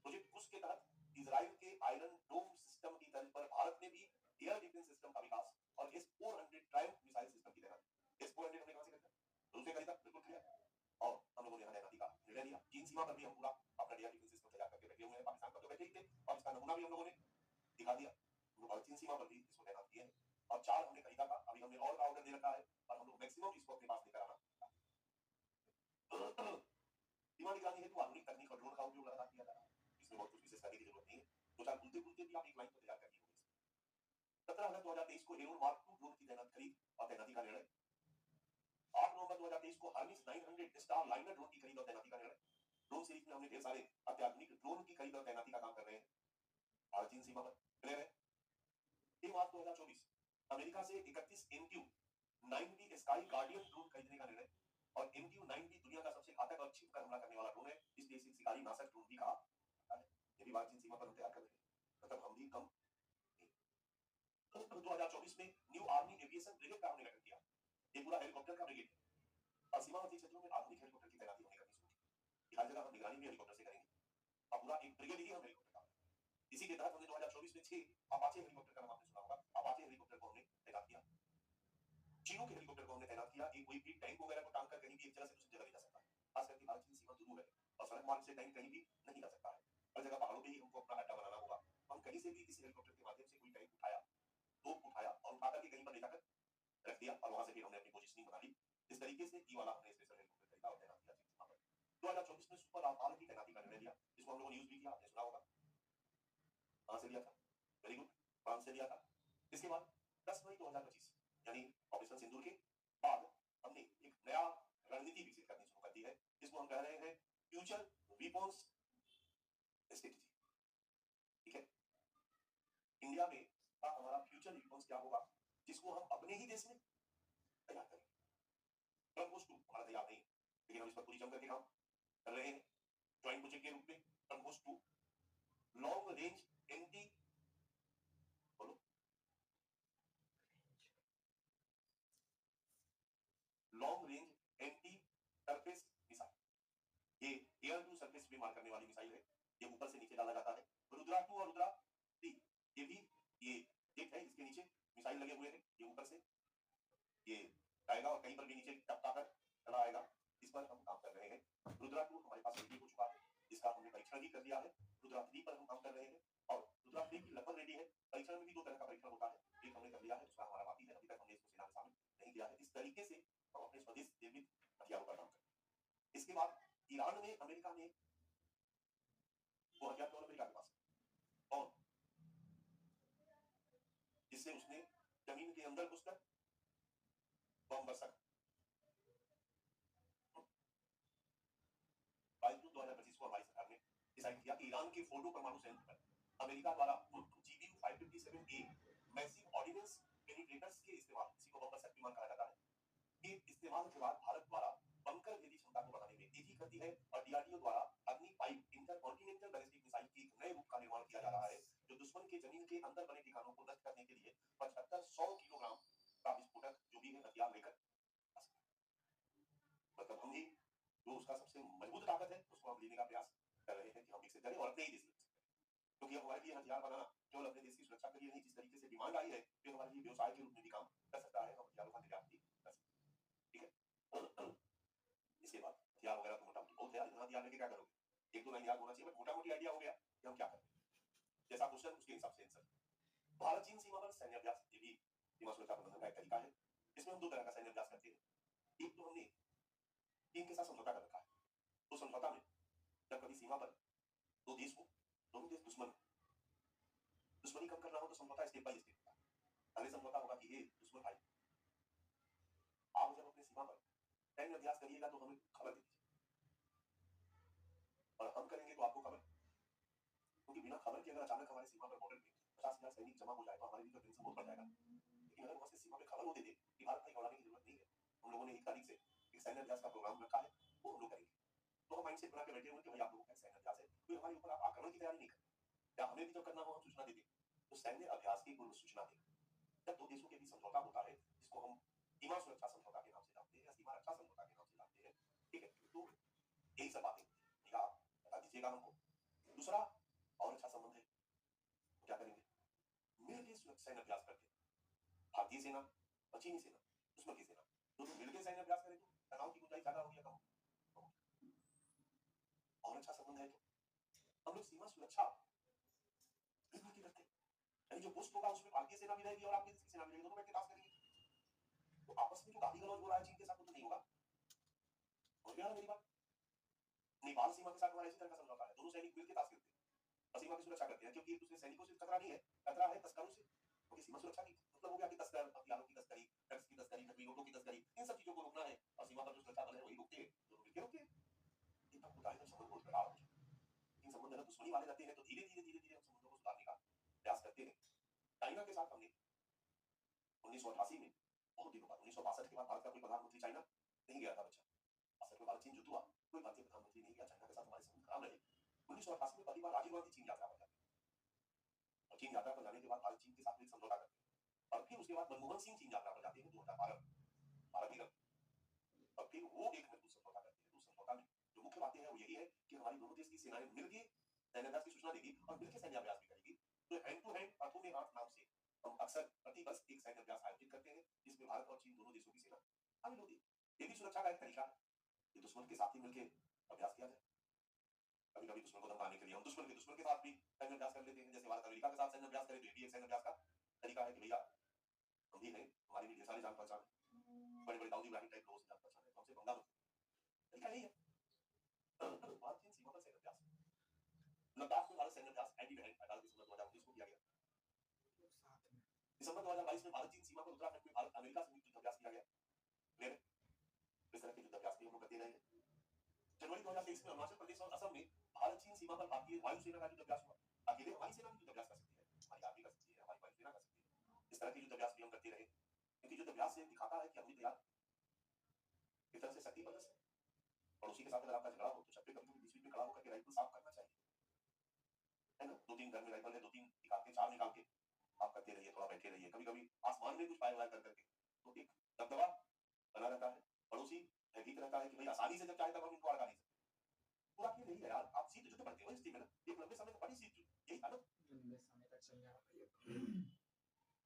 प्रोजेक्ट कुश के तहत इजराइल के आयरन डोम सिस्टम की तर्ज पर भारत में भी एयर डिफेंस सिस्टम का विकास और S-400 ट्रायम्फ मिसाइल सिस्टम की तैनाती। S-400 हमने कहां से खरीदा? रूस से खरीदा, बिल्कुल क्लियर। और हम लोगों ने यहां तैनाती का निर्णय लिया। चीन सीमा पर भी हम पूरा अपना एयर डिफेंस सिस्टम तैयार करके बैठे हुए हैं। पाकिस्तान पर तो बैठे ही थे और इसका नमूना भी हम लोगों ने दिखा दिया। और चीन सीमा पर भी इसको तैनात किए हैं और 4 हमने खरीदा था, अभी हमने और का ऑर्डर दे रखा है और हम लोग मैक्सिमम इसको अपने पास लेकर आना। सीमा निगरानी हेतु आधुनिक तकनीक और ड्रोन का उपयोग लगातार किया जा रहा है। इसमें बहुत कुछ विशेष करने की जरूरत नहीं है, तो चार बुलते भी आप एक लाइन तो तैयार करनी होगी। 17 अगस्त 2023 को हेरोन मार्क 2 ड्रोन की खरीद और तैनाती का निर्णय। 8 नवंबर 2023 को हर्मिस 900 स्टार लाइनर ड्रोन की खरीद और तैनाती का निर्णय। ड्रोन सीरीज में हमने ढेर सारे अत्याधुनिक ड्रोन की खरीद और तैनाती का काम कर रहे हैं भारत चीन सीमा पर। क्लियर है। 3 मार्च 2024 अमेरिका से 31 MQ-9B स्काई गार्डियन ड्रोन खरीदने का निर्णय। और MQ-9B दुनिया का सबसे घातक और छिपकर हमला करने वाला ड्रोन है, इसलिए इसे शिकारी नाशक ड्रोन भी कहा जाता है। ये भी भारत चीन सीमा पर हम तैयार कर रहे हैं, मतलब हम भी कम। 2024 में न्यू आर्मी एविएशन ब्रिगेड का हमने गठन किया। ये पूरा हेलीकॉप्टर का ब्रिगेड है और सीमावर्ती क्षेत्रों में आधुनिक हेलीकॉप्टर की तैनाती होने करनी शुरू की। हर जगह हम निगरानी भी हेलीकॉप्टर से करेंगे और पूरा एक ब्रिगेड ही हम हेलीकॉप्टर का। इसी के तहत हमने 2024 में 6 अपाचे हेलीकॉप्टर का नाम आपने सुना होगा। अपाचे हेलीकॉप्टर को हमने तैनात किया। चीनों के हेलीकॉप्टर को हमने तैनात किया। एक कोई भी टैंक वगैरह को टांग कर कहीं भी एक जगह से दूसरी जगह ले जा सकता है। खास करके भारत चीन सीमा दूर है और सड़क मार्ग से टैंक कहीं भी नहीं जा सकता है। हर जगह पहाड़ों पे ही हमको अपना अड्डा बनाना होगा। हम कहीं से भी किसी हेलीकॉप्टर के माध्यम से कोई टैंक उठाया, तोप उठाया और उठा करके कहीं पर ले जाकर रख दिया और वहां से फिर हमने अपनी पोजीशनिंग बना ली। इस तरीके से ई वाला हमने स्पेशल हेलीकॉप्टर खरीदा और तैनात किया चीन सीमा पर। 2024 में सुपर राफाल की तैनाती का निर्णय लिया, जिसको हम लोगों ने यूज भी किया, आपने सुना होगा। कहां से लिया था? वेरी गुड, फ्रांस से लिया था। इसके बाद 10 मई 2025 यानी ऑपरेशन सिंदूर के बाद हमने एक नया रणनीति विकसित करनी शुरू कर दी है, जिसको हम कह रहे हैं फ्यूचर वेपन्स स्ट्रेटजी। ठीक है। इंडिया में का हमारा फ्यूचर वेपन्स क्या होगा, जिसको हम अपने ही देश में तैयार करेंगे। ब्रह्मोस 2 हमारा तैयार नहीं, लेकिन हम इस पर पूरी जम करके काम कर रहे हैं ज्वाइंट प्रोजेक्ट के रूप में। ब्रह्मोस 2 लॉन्ग रेंज एंटी बोलो long range anti surface missile. ये एयर टू सरफेस पे मार करने वाली मिसाइल है। ये ऊपर से नीचे डाला जाता है। रुद्रा 2 और रुद्रा 3 ये भी ये एक है, इसके नीचे मिसाइल लगे हुए हैं। ये ऊपर से ये आएगा और कहीं पर भी नीचे टपका कर चला आएगा। इस पर हम काम कर रहे हैं। रुद्रा 2 हमारे पास रेडी हो चुका है, इसका हमने परीक्षण भी कर लिया है। रुद्रा 3 पर हम काम कर रहे हैं और रुद्रा 3 की लगभग रेडी है। परीक्षण में भी 2 तरह का परीक्षण होता है, एक हमने कर लिया है, दूसरा हमारा बाकी है। अभी तक हमने इसको सेना में शामिल नहीं किया है। इस तरीके से हम अपने स्वदेश निर्मित हथियारों पर काम करते हैं। इसके बाद ईरान में अमेरिका ने वो हथियार कौन अमेरिका के पास और जिससे उसने जमीन के अंदर घुसकर बम बरसा 22 जून 2025 को हमारी सरकार ने डिसाइड किया कि ईरान के फोर्डो परमाणु संयंत्र पर अमेरिका द्वारा GBU 557A मैसिव ऑर्डिनेंस पेनिट्रेटर्स के इस्तेमाल, इसी को बम बरसात विमान कहा जाता है, के इस्तेमाल के बाद भारत द्वारा बंकर भेदी क्षमता को बढ़ाने में तेजी कर दी है और DRDO द्वारा अग्नि 5 इंटरकॉन्टिनेंटल बैलिस्टिक मिसाइल की एक नए रूप का निर्माण किया जा रहा है, जो दुश्मन के जमीन के अंदर बने ठिकानों को नष्ट करने के लिए 75-100 किलोग्राम का विस्फोटक जो भी है हथियार लेकर आ सकता है। मतलब हम भी जो उसका सबसे मजबूत ताकत है उसको हम लेने का प्रयास कर रहे हैं कि हम विकसित करें और अपने ही देश में, क्योंकि हमारे लिए हथियार बनाना केवल अपने देश की सुरक्षा के लिए नहीं, जिस तरीके से डिमांड आई है फिर हमारे लिए व्यवसाय के रूप में भी काम कर सकता है। हम हथियारों का निर्यात भी कर सकते हैं। ठीक है। इसके बाद हथियार वगैरह तो मोटा मोटी बहुत है, इतना हथियार लेके क्या करोगे, एक दो लाइन याद होना चाहिए, बट मोटा मोटी आइडिया हो गया कि हम क्या करें। जैसा क्वेश्चन उसके हिसाब से आंसर। भारत चीन सीमा पर सैन्य अभ्यास, ये भी सीमा सुरक्षा प्रबंधन का एक तरीका है। इसमें हम 2 तरह का सैन्य अभ्यास करते हैं। एक तो हमने चीन के साथ समझौता कर रखा है, तो समझौता में जब कभी सीमा पर 2 देश हो, दोनों देश दुश्मनी कम करना हो तो समझौता स्टेप बाय स्टेप होता है। पहले समझौता होगा कि ये दुश्मन भाई आप जब अपने सीमा पर 10 सैन्य अभ्यास करिएगा तो हमें खबर दे दीजिए, और हम करेंगे तो आपको खबर, क्योंकि बिना खबर के अगर अचानक हमारे सीमा पर बॉर्डर पे 50,000 सैनिक जमा हो जाए तो हमारे लिए तो टेंशन बहुत बढ़ जाएगा। लेकिन अगर वहां से सीमा पे खबर होती थी कि भारत में घबराने की जरूरत नहीं है, हम लोगों ने 1 तारीख से एक सैन्य अभ्यास का प्रोग्राम रखा है, वो हम लोग करेंगे, तो हम माइंडसेट बना के बैठे हुए कि भाई आप लोगों का सैन्य अभ्यास है, कोई हमारे ऊपर आप आक्रमण की तैयारी नहीं करते, या हमें भी जब करना हो हम सूचना देते, तो सैन्य अभ्यास की पूर्व सूचना दें। जब दो देशों के बीच समझौता होता है, जिसको हम सीमा सुरक्षा समझौता के नाम से जानते हैं या सीमा रक्षा समझौता के नाम से जानते हैं, ठीक है, तो यही सब बातें या आप बता दीजिएगा हमको। दूसरा और अच्छा संबंध है, तो क्या करेंगे, मिलकर सैन्य अभ्यास करते हैं, भारतीय सेना और चीनी सेना, दुश्मन की सेना, दोनों मिलकर सैन्य अभ्यास करें तो तनाव की गुंजाइश ज्यादा होगी या कम होगी? और अच्छा संबंध है तो हम लोग सीमा सुरक्षा मिलकर के करते हैं, यानी जो पोस्ट होगा उसमें भारतीय सेना भी रहेगी और आपकी देश की सेना भी रहेगी, दोनों बैठ के टास्क करेंगे, तो आपस में जो गाली गलौज हो रहा है चीन के साथ वो तो नहीं होगा। समझ गया ना मेरी बात? नेपाल सीमा के साथ हमारा इसी तरह का समझौता है, दोनों सैनिक मिलकर टास्क करते हैं और सीमा की सुरक्षा करते हैं, क्योंकि एक दूसरे सैनिकों से खतरा नहीं है, खतरा है तस्करों से, क्योंकि सीमा सुरक्षा की मतलब हो गया कि तस्कर, हथियारों की तस्करी, ड्रग्स की तस्करी, नकली नोटों की तस्करी, इन सब चीजों को रोकना है, और सीमा पर जो सुरक्षा बल है वही रोकते हैं, दोनों मिलकर रोकते हैं। ये तब होता है जब संबंध बहुत खराब हो जाए, इन संबंध अगर दुश्मनी वाले रहते हैं तो धीरे धीरे धीरे धीरे हम संबंधों को सुधारने का प्रयास करते हैं। चाइना के साथ हमने 1988 में बहुत दिनों बाद, 1962 के बाद भारत का कोई प्रधानमंत्री चाइना नहीं गया था बच्चा, 62 में भारत चीन युद्ध हुआ, कोई भारतीय प्रधानमंत्री नहीं गया चाइना के साथ, हमारे संबंध खराब रहे। 1988 में पहली बार राजीव गांधी चीन यात्रा पर जाते हैं, और चीन यात्रा पर जाने के बाद भारत चीन के साथ एक समझौता करते हैं, और फिर उसके बाद मनमोहन सिंह चीन यात्रा पर जाते हैं 2012 में, और फिर वो एक मजबूत समझौता करते हैं। उस समझौता में जो मुख्य बातें हैं वो यही है कि हमारी दोनों देश की सेनाएं मिलकर सैन्य अभ्यास की सूचना देगी और मिलकर सैन्य अभ्यास भी करेगी। तो हैंड टू हैंड, हाथों में हाथ नाम से हम अक्सर प्रति वर्ष एक सैन्य अभ्यास आयोजित करते हैं, जिसमें भारत और चीन दोनों देशों की सेना शामिल होती है। ये भी सुरक्षा का एक तरीका है कि दुश्मन के साथ ही मिलकर अभ्यास किया जाए। कभी कभी दुश्मन को धमकाने के लिए हम दुश्मन के साथ भी सैन्य अभ्यास कर लेते हैं, जैसे भारत अमेरिका के साथ सैन्य अभ्यास करे, तो ये भी एक सैन्य अभ्यास का तरीका है कि भैया हम भी हैं, हमारी भी ढेर सारी जान पहचान है, बड़े बड़े दाऊद इब्राहिम टाइप लोगों से जान पहचान है, तो हमसे पंगा मत लो। तरीका यही है। भारत चीन सीमा पर सैन्य अभ्यास, लद्दाख में भारत सैन्य अभ्यास एंटी बहन 18 दिसंबर 2019 को किया गया। साथ में दिसंबर 2022 में भारत चीन सीमा पर उत्तराखंड में भारत अमेरिका संयुक्त युद्ध अभ्यास किया गया। क्लियर है? इस तरह के युद्ध अभ्यास भी हम लोग करते रहे हैं। जनवरी 2023 में अरुणाचल प्रदेश और असम में भारत चीन सीमा पर भारतीय वायुसेना का युद्ध अभ्यास हुआ। अकेले हमारी सेना भी युद्ध अभ्यास कर सकती है, हमारी आर्मी कर सकती है, हमारी वायुसेना कर सकती है। इस तरह के युद्ध अभ्यास भी हम करते रहे, क्योंकि युद्ध अभ्यास से दिखाता है कि हम भी तैयार, एक तरह से शक्ति प्रदर्शन। पड़ोसी के साथ अगर आपका झगड़ा हो तो छत पे कभी बीच में खड़ा होकर के राइफल साफ करना चाहिए, है ना? 2-3 घर में राइफल है, 2-3 निकाल के, 4 निकाल के आप करते रहिए, थोड़ा बैठे रहिए, कभी कभी आसमान में कुछ पाए वाय कर करके, तो एक दबदबा बना रहता है, पड़ोसी भयभीत रहता है कि भाई आसानी से जब चाहे तब हम इनको अड़का नहीं सकते। पूरा खेल यही है यार, आप सीट जुटे पड़ते हो इस टीम में ना, एक लंबे समय तक बड़ी सीट यही था ना, लंबे समय तक चल रहा था ये।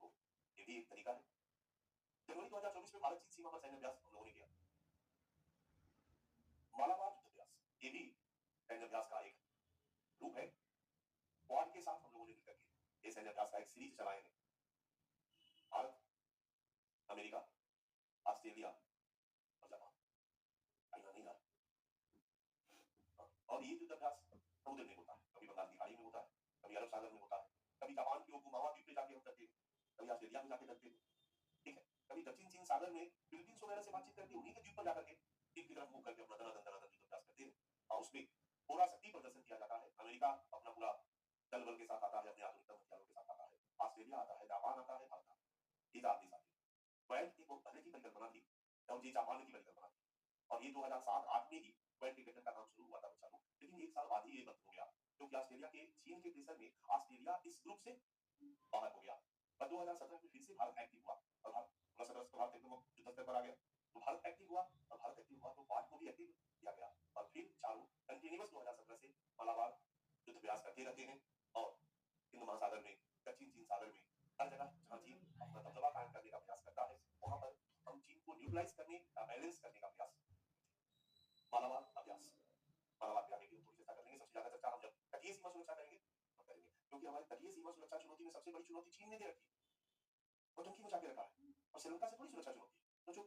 तो ये भी एक तरीका है। जनवरी 2024 में भारत चीन सीमा पर सैन्य अभ्यास हम लोगों ने किया, मालाबार युद्ध अभ्यास, ये भी सैन्य अभ्यास का एक रूप है। क्वाड के साथ हम लोगों ने मिलकर के ये सैन्य अभ्यास का एक सीरीज चलाए हैं, भारत, अमेरिका, ऑस्ट्रेलिया और जापान, चाइना नहीं यार। और ये युद्ध अभ्यास समुद्र में होता है, कभी बंगाल की खाड़ी में होता है, कभी अरब सागर में होता है, कभी जापान के ओकुनावा द्वीप पे जाके हम करते हैं, कभी ऑस्ट्रेलिया में जाके करते हैं, ठीक है, कभी दक्षिण चीन सागर में फिलीपींस वगैरह से बातचीत करके उन्हीं के द्वीप पर जाकर के चीन की तरफ मुंह करके अपना दनादन युद्ध अभ्यास करते हैं, और उसमें पूरा शक्ति प्रदर्शन किया जाता है। अमेरिका अपना पूरा दल बल के साथ आता है, अपने आधुनिकतम हथियारों के साथ आता है, ऑस्ट्रेलिया आता है, जापान आता है, भारत आता है, ये चार देश आते हैं। क्वेड की बहुत पहले की परिकल्पना थी और ये जापान की परिकल्पना थी, और ये 2007-8 में ही क्वेड के गठन का काम शुरू हुआ था बच्चा लोग, लेकिन एक साल बाद ही ये बंद हो गया, क्योंकि ऑस्ट्रेलिया के चीन के प्रेशर में ऑस्ट्रेलिया इस ग्रुप से बाहर हो गया। और 2017 में फिर से भारत एक्टिव हुआ, और भारत 17 भारत एकदम युद्ध स्तर पर आ गया, तो भारत एक्टिव हुआ, और भारत एक्टिव हुआ तो क्वाड को भी एक्टिव किया गया, और फिर चारों कंटिन्यूअस 2017 से मालाबार युद्ध अभ्यास करते रहते हैं, और हिंद महासागर में, दक्षिण चीन सागर में, हर जगह जहां चीन अपना दबदबा कायम करने का प्रयास करता है वहां पर हम चीन को न्यूट्रलाइज करने का, बैलेंस करने का प्रयास। मालाबार अभ्यास, मालाबार पे आगे की थोड़ी चर्चा करेंगे। सबसे ज्यादा चर्चा हम जब तटीय सीमा सुरक्षा करेंगे तब करेंगे, क्योंकि हमारी तटीय सीमा सुरक्षा चुनौती में सबसे बड़ी चुनौती चीन ने दे रखी है, और टंकी मचा के रखा है, और श्रीलंका से बड़ी सुरक्षा चुनौती है, तो जो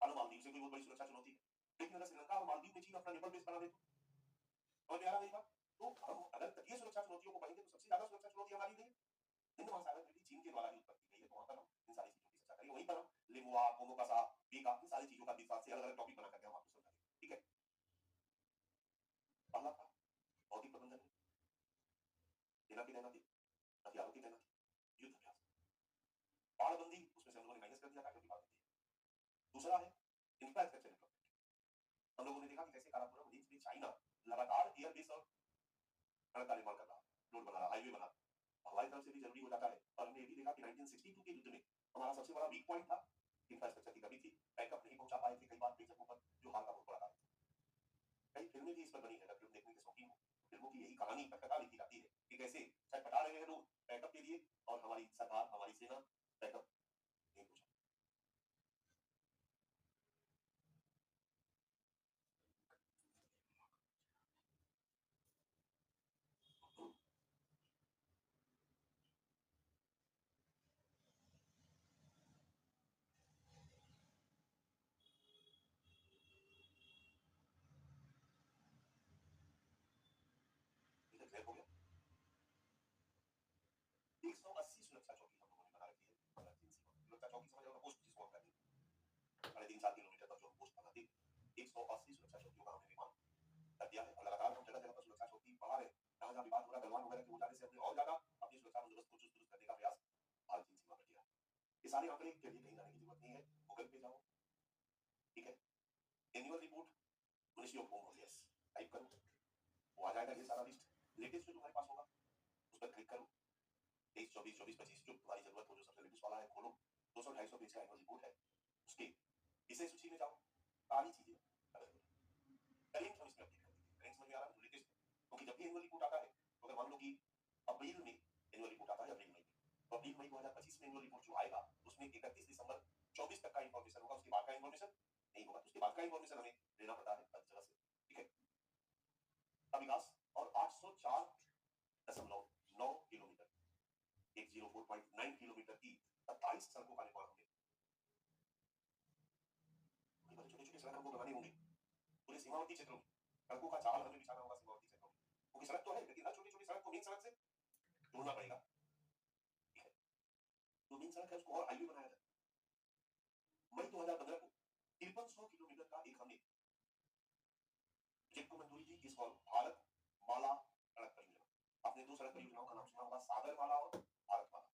मालदीव से कोई बहुत बड़ी सुरक्षा चुनौती है, लेकिन अगर श्रीलंका और मालदीव में चीन अपना नेवल बेस बना दे तो आ रहा नहीं बात, तो हम अगर तटीय सुरक्षा चुनौतियों को पढ़ेंगे तो सबसे ज्यादा सुरक्षा चुनौती हमारी है हिंद महासागर में भी चीन के द्वारा ही उत्पत्ति गई है, तो वहां पर हम इन सारी चीजों की चर्चा करेंगे, वहीं पर हम लिमुआ, कोमोकासा, बीका, इन सारी चीजों का विश्वास से अलग अलग टॉपिक बना करके हम आपको समझाएंगे, ठीक है। पहला था भौतिक प्रबंधन में सेना की तैनाती, हथियारों की तैनाती, युद्ध अभ्यास, बाड़बंदी, उसमें से हम लोगों ने माइनस कर दिया ताकि बाड़बंदी। दूसरा है इंफ्रास्ट्रक्चर डेवलपमेंट। हम लोगों ने देखा कि कैसे काराकोरम रीच में चाइना लगातार एयरबेस और सड़क का निर्माण कर रहा है, रोड बना रहा, हाईवे बना रहा, हमारी तरफ से भी जरूरी हो जाता है। और हमने ये भी देखा कि 1962 के युद्ध में हमारा सबसे बड़ा वीक पॉइंट था इंफ्रास्ट्रक्चर की कमी थी, बैकअप नहीं पहुंचा पाए थे कई बार जगहों पर, जो हाल का बहुत बड़ा था। कई फिल्में भी इस पर बनी है, फिल्म देखने के शौकीन हो, फिल्मों की यही कहानी कथा लिखी जाती है कि कैसे छटपटा रहे हैं लोग बैकअप के लिए और हमारी सरकार, हमारी सेना बैकअप नहीं पहुंचा। क्लियर हो गया। 180 सुरक्षा चौकी हम लोगों ने बना रखी है, सुरक्षा चौकी समझ रहे हो, पोस्ट जिसको हम कहते हैं, 3.5 किलोमीटर तक जो हम पोस्ट बनाते, 180 सुरक्षा चौकियों का हमने निर्माण कर दिया है और लगातार हम जगह जगह पर सुरक्षा चौकी बढ़ा रहे हैं। जहां जहां विवाद हो रहा है, गलवान वगैरह के हो जाने से हमने और ज्यादा अपनी सुरक्षा बंदोबस्त को चुस्त दुरुस्त करने का प्रयास हाल की सीमा पर किया है। ये सारे आंकड़े के लिए कहीं जाने की जरूरत नहीं है, गूगल पे जाओ, ठीक है, annual report ministry of home affairs type करो, वो आ जाएगा ये सारा लिस्ट, लेटेस्ट जो तुम्हारे पास होगा उस पर क्लिक करो, 23, 24, 24, 25 जो तुम्हारी जरूरत हो, जो सबसे लेटेस्ट वाला है खोलो, 200-250 पेज का एनुअल रिपोर्ट है, उसके विषय सूची में जाओ, सारी चीजें करेंट हम इसमें अपडेट कर देंगे, करेंट समझ में आ रहा है, जो लेटेस्ट है, क्योंकि जब भी एनुअल रिपोर्ट आता है तो अगर मान लो कि अप्रैल में एनुअल रिपोर्ट आता है, अप्रैल मई में, तो अप्रैल मई 2025 में एनुअल रिपोर्ट जो आएगा उसमें 31 दिसंबर 24 तक का इंफॉर्मेशन होगा, उसके बाद का इंफॉर्मेशन नहीं होगा, उसके बाद का इंफॉर्मेशन हमें लेना पड़ता है हर जगह से, ठीक है। विकास और 804.9 किलोमीटर 104.9 किलोमीटर की 27 सड़कों का निर्माण होंगे, छोटे छोटे सड़क हमको बनाने होंगे पूरे सीमावर्ती क्षेत्रों में, सड़कों का जाल हमें बिछाना होगा सीमावर्ती क्षेत्रों में, क्योंकि सड़क तो है लेकिन हर छोटी छोटी सड़क को मेन सड़क से जोड़ना पड़ेगा, ठीक है। जो मेन सड़क है उसको और हाईवे बनाया जाए। मई 2015 को 5300 किलोमीटर का एक हमने प्रोजेक्ट को मंजूरी दी, जिसको भारत माला सड़क परियोजना, आपने दो सड़क परियोजनाओं का नाम सुना होगा, सागर माला और भारत माला,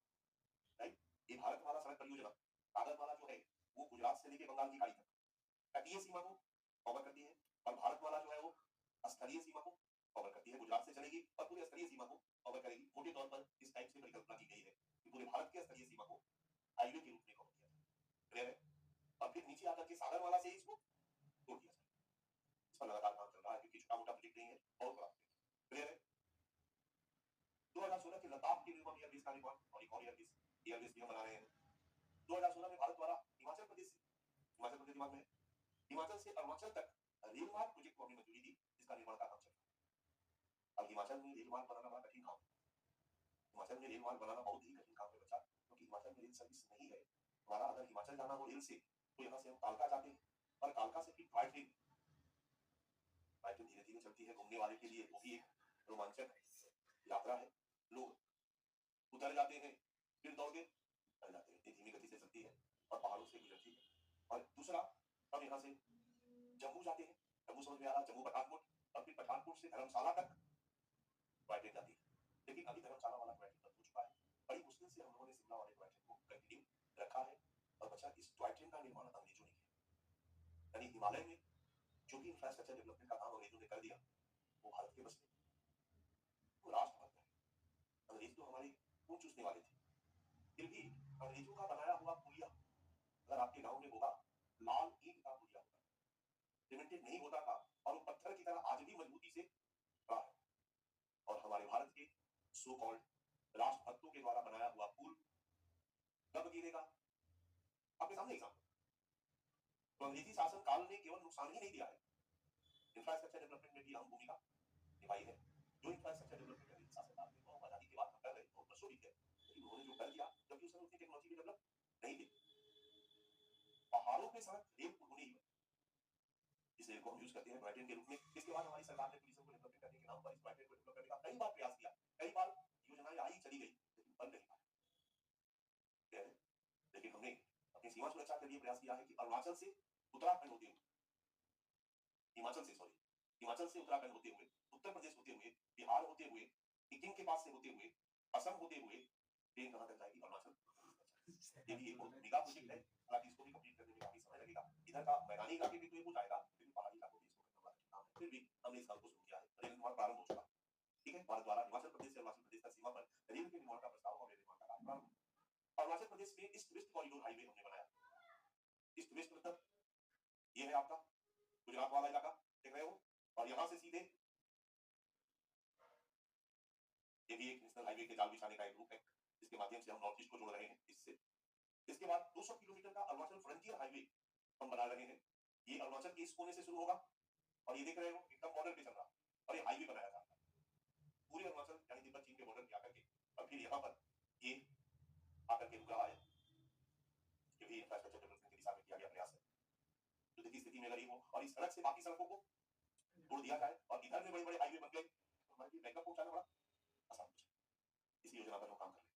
राइट। ये भारत माला सड़क परियोजना, सागर माला जो है वो गुजरात से लेकर बंगाल की खाड़ी तक तटीय सीमा को कवर करती है, और भारत माला जो है वो स्थलीय सीमा को कवर करती है, गुजरात से चलेगी और पूरे स्थलीय सीमा को कवर करेगी। मोटे तौर पर इस टाइप से परिकल्पना की गई है कि पूरे भारत के स्थलीय सीमा को हाईवे के रूप में कवर किया जाए, क्लियर है। और फिर नीचे आकर के सागर माला से इसको तोड़ दिया जाए, इस पर लगातार काम चल रहा है, क्योंकि छोटा मोटा प्रोजेक्ट नहीं है, बहुत बड़ा प्रोजेक्ट, क्लियर है। 2016 के लद्दाख के निर्माण एयरबेस का निर्माण और एक और एयरबेस भी हम बना रहे हैं। 2016 में भारत द्वारा हिमाचल प्रदेश दिमाग में, हिमाचल से अरुणाचल तक रेल मार्ग प्रोजेक्ट को हमने मंजूरी दी, जिसका निर्माण का काम चल रहा है। अब हिमाचल में रेल मार्ग बनाना बड़ा कठिन काम है, हिमाचल में रेल मार्ग बनाना बहुत ही कठिन काम है बच्चा, क्योंकि हिमाचल में रेल सर्विस नहीं है हमारा। अगर हिमाचल जाना हो रेल से तो यहाँ से हम कालका जाते हैं, और कालका से फिर टॉय ट्रेन धीरे धीरे चलती है, घूमने वाले के लिए वो भी एक रोमांचक यात्रा है। लोग उतर जाते हैं फिर दौड़ के चल जाते हैं, धीमी गति से चलती है और पहाड़ों से गुजरती है। और दूसरा, हम यहाँ से जम्मू जाते हैं, जम्मू समझ में आ रहा, जम्मू पठानकोट, और फिर पठानकोट से धर्मशाला तक टॉय ट्रेन जाती है, लेकिन अभी धर्मशाला वाला टॉय ट्रेन बंद हो चुका है। बड़ी मुश्किल से हम लोगों ने शिमला वाले टॉय ट्रेन को कंटिन्यू रखा है। और बच्चा, इस टॉय ट्रेन का निर्माण अंग्रेजों ने किया, यानी हिमालय में जो भी इंफ्रास्ट्रक्चर डेवलपमेंट का काम अंग्रेजों ने कर दिया वो भारत के बस में, वो राष्ट्रभक्त है। अंग्रेज तो हमारे खून चूसने वाले थे, फिर भी अंग्रेजों का बनाया हुआ पुलिया अगर आपके गांव में होगा, लाल ईंट का पुलिया होता, सीमेंटेड नहीं होता था, और वो पत्थर की तरह आज भी मजबूती से खड़ा है। और हमारे भारत के सो कॉल्ड राष्ट्रभक्तों के द्वारा बनाया हुआ पुल कब गिरेगा, आपके सामने एग्जाम्पल। तो अंग्रेजी शासन काल ने केवल नुकसान ही नहीं दिया है, इंफ्रास्ट्रक्चर डेवलपमेंट में भी अहम भूमिका निभाई है। जो इंफ्रास्ट्रक्चर डेवलपमेंट अंग्रेजी शासन काल में बहुत आजादी के बाद हम कर रहे, बहुत वर्षों बीत गए, लेकिन उन्होंने जो कर दिया, जबकि उस समय उतनी टेक्नोलॉजी भी डेवलप नहीं थी। पहाड़ों पे सड़क रेल पुल होने ही बनी, इस रेल को हम यूज करते हैं टॉय ट्रेन के रूप में। इसके बाद हमारी सरकार ने टूरिज्म को डेवलपमेंट करने के नाम पर इस टॉय ट्रेन को डेवलप करने का कई बार प्रयास किया, कई बार योजनाएं आई चली गई, लेकिन बन नहीं पाई, लेकिन हमने अपनी सीमा सुरक्षा के लिए प्रयास किया है कि अरुणाचल से उत्तराखंड होते हुए, हिमाचल से उत्तराखंड होते हुए, उत्तर प्रदेश होते हुए, बिहार होते हुए, सिक्किम के पास से होते हुए, असम होते हुए ट्रेन कहां तक जाएगी? अरुणाचल। ये भी एक बहुत मेगा प्रोजेक्ट है, हालांकि इसको भी कंप्लीट करने में काफी समय लगेगा। इधर का मैदानी इलाके भी तो ये हो जाएगा, फिर पहाड़ी इलाकों में इसको करने वाला काम है। फिर भी हमने इस काम को शुरू किया है, रेल निर्माण प्रारंभ हो चुका है। ठीक है, भारत द्वारा हिमाचल प्रदेश से अरुणाचल प्रदेश तक सीमा पर रेल के निर्माण का प्रस्ताव और रेल निर्माण का कार्य प्रारंभ। अरुणाचल प्रदेश में ईस्ट वेस्ट कॉरिडोर हाईवे हमने बनाया। ईस्ट वेस्ट मतलब ये है आपका गुजरात वाला इलाका, देख रहे हो, और यहां से सीधे ये भी एक नेशनल हाईवे के जाल बिछाने का एक रूप है, जिसके माध्यम से हम नॉर्थ ईस्ट को जोड़ रहे हैं इससे। इसके बाद 200 किलोमीटर का अरुणाचल फ्रंटियर हाईवे हम बना रहे हैं। ये अरुणाचल के इस कोने से शुरू होगा और ये देख रहे हो एकदम बॉर्डर पे चल रहा, और ये हाईवे बनाया जा रहा है पूरे अरुणाचल यानी तिब्बत चीन के बॉर्डर पे आकर के, और फिर यहाँ पर ये आकर के रुक रहा है। ये भी इंफ्रास्ट्रक्चर डेवलपमेंट की दिशा में किया गया प्रयास है। युद्ध की स्थिति में अगर ये हो और इस सड़क से बाकी सड़कों को जोड़ दिया जाए और इधर में बड़े बड़े हाईवे बन गए तो हमारे बैकअप पहुंचाना बड़ा आसान हो जाए। इस योजना पर हम काम कर रहे हैं।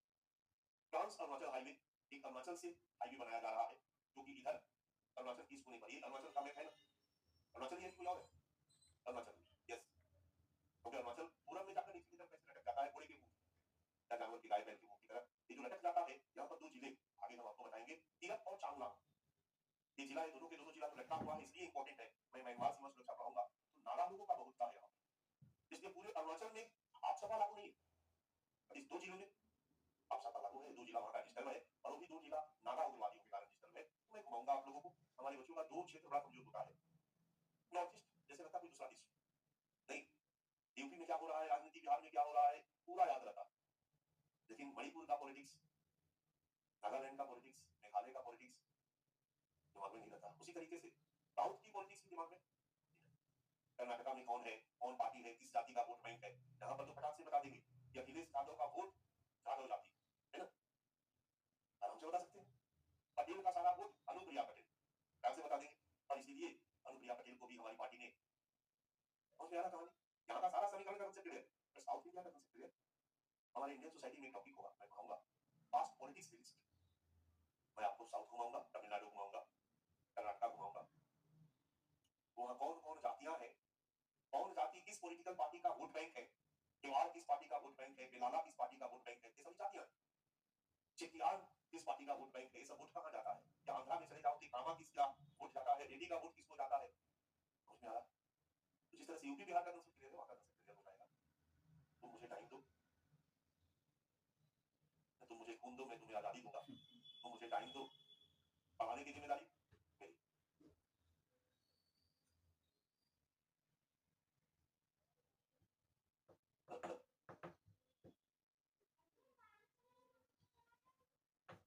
ट्रांस अरुणाचल हाईवे, एक अरुणाचल से हाईवे बनाया जा रहा है जो कि इधर अरुणाचल की इस कोने पर, ये अरुणाचल का मैप है ना, अरुणाचल ये कोई और है, अरुणाचल यस, क्योंकि अरुणाचल पूरब में जाकर नीचे की तरफ कैसे लटक जाता है घोड़े के मुंह या जानवर की गाय बैल के मुंह की तरफ, ये जो लटक जाता है यहाँ पर 2 जिले आगे हम आपको बताएंगे, तिरप और चांगलांग। ये जिला है, दोनों के दोनों जिला तो लटका हुआ है, इसलिए इंपॉर्टेंट है। मैं म्यांमार सीमा सुरक्षा पढ़ाऊंगा तो नागा लोगों का बहुत है यहाँ, इसलिए पूरे अरुणाचल में आप सभा लागू नहीं है, इस 2 जिलों में आप सभा लागू है। 2 जिला वहां का डिस्टर्ब है और वो भी 2 जिला नागा उग्रवादियों के कारण डिस्टर्ब है। तो मैं घुमाऊंगा आप लोगों को, हमारे बच्चों का 2 क्षेत्र बड़ा कमजोर होता है। नॉर्थ ईस्ट जैसे लगता कोई दूसरा देश नहीं, यूपी में क्या हो रहा है, राजनीति बिहार में क्या हो रहा है पूरा याद रहता, लेकिन मणिपुर का पॉलिटिक्स, नागालैंड का पॉलिटिक्स, मेघालय का पॉलिटिक्स दिमाग में नहीं रहता। उसी तरीके से साउथ की पॉलिटिक्स भी दिमाग में, कर्नाटका में कौन है, कौन पार्टी है, किस जाति का वोट बैंक है, यहाँ पर तो फटाक से बता देंगे कि अखिलेश यादव का वोट यादव जाति है ना, आराम से बता सकते हैं। पटेल का सारा वोट अनुप्रिया पटेल, आराम से बता देंगे, और इसीलिए अनुप्रिया पटेल को भी हमारी पार्टी ने, समझ में आ रहा कहानी, यहाँ का सारा समीकरण का कंसेप्ट है, पर साउथ इंडिया का कंसेप्ट है। हमारे इंडियन सोसाइटी में एक टॉपिक होगा, मैं कहूंगा पास्ट पॉलिटिक्स लिस्ट, मैं आपको साउथ घुमाऊंगा, तमिलनाडु घुमाऊंगा, कर्नाटका घुमाऊंगा, वहां कौन कौन जातियां हैं, कौन जाति किस पॉलिटिकल पार्टी का वोट बैंक है, त्योहार किस पार्टी का वोट बैंक है, बेलाला किस पार्टी का वोट बैंक है, ये सभी जातियां, चेटियार किस पार्टी का वोट बैंक है, ये सब वोट कहां जाता है, या आंध्रा में चले जाओ कि कामा किसका वोट जाता है, रेड्डी का वोट किसको जाता है, समझ में आ रहा। तो जिस तरह से यूपी बिहार का कंसेप्ट क्लियर है, वहां का कंसेप्ट क्लियर हो जाएगा। तुम मुझे टाइम दो, तुम मुझे खून दो, मैं तुम्हें आजादी दूंगा, तुम मुझे टाइम दो, पढ़ाने की जिम्मेदारी मेरी।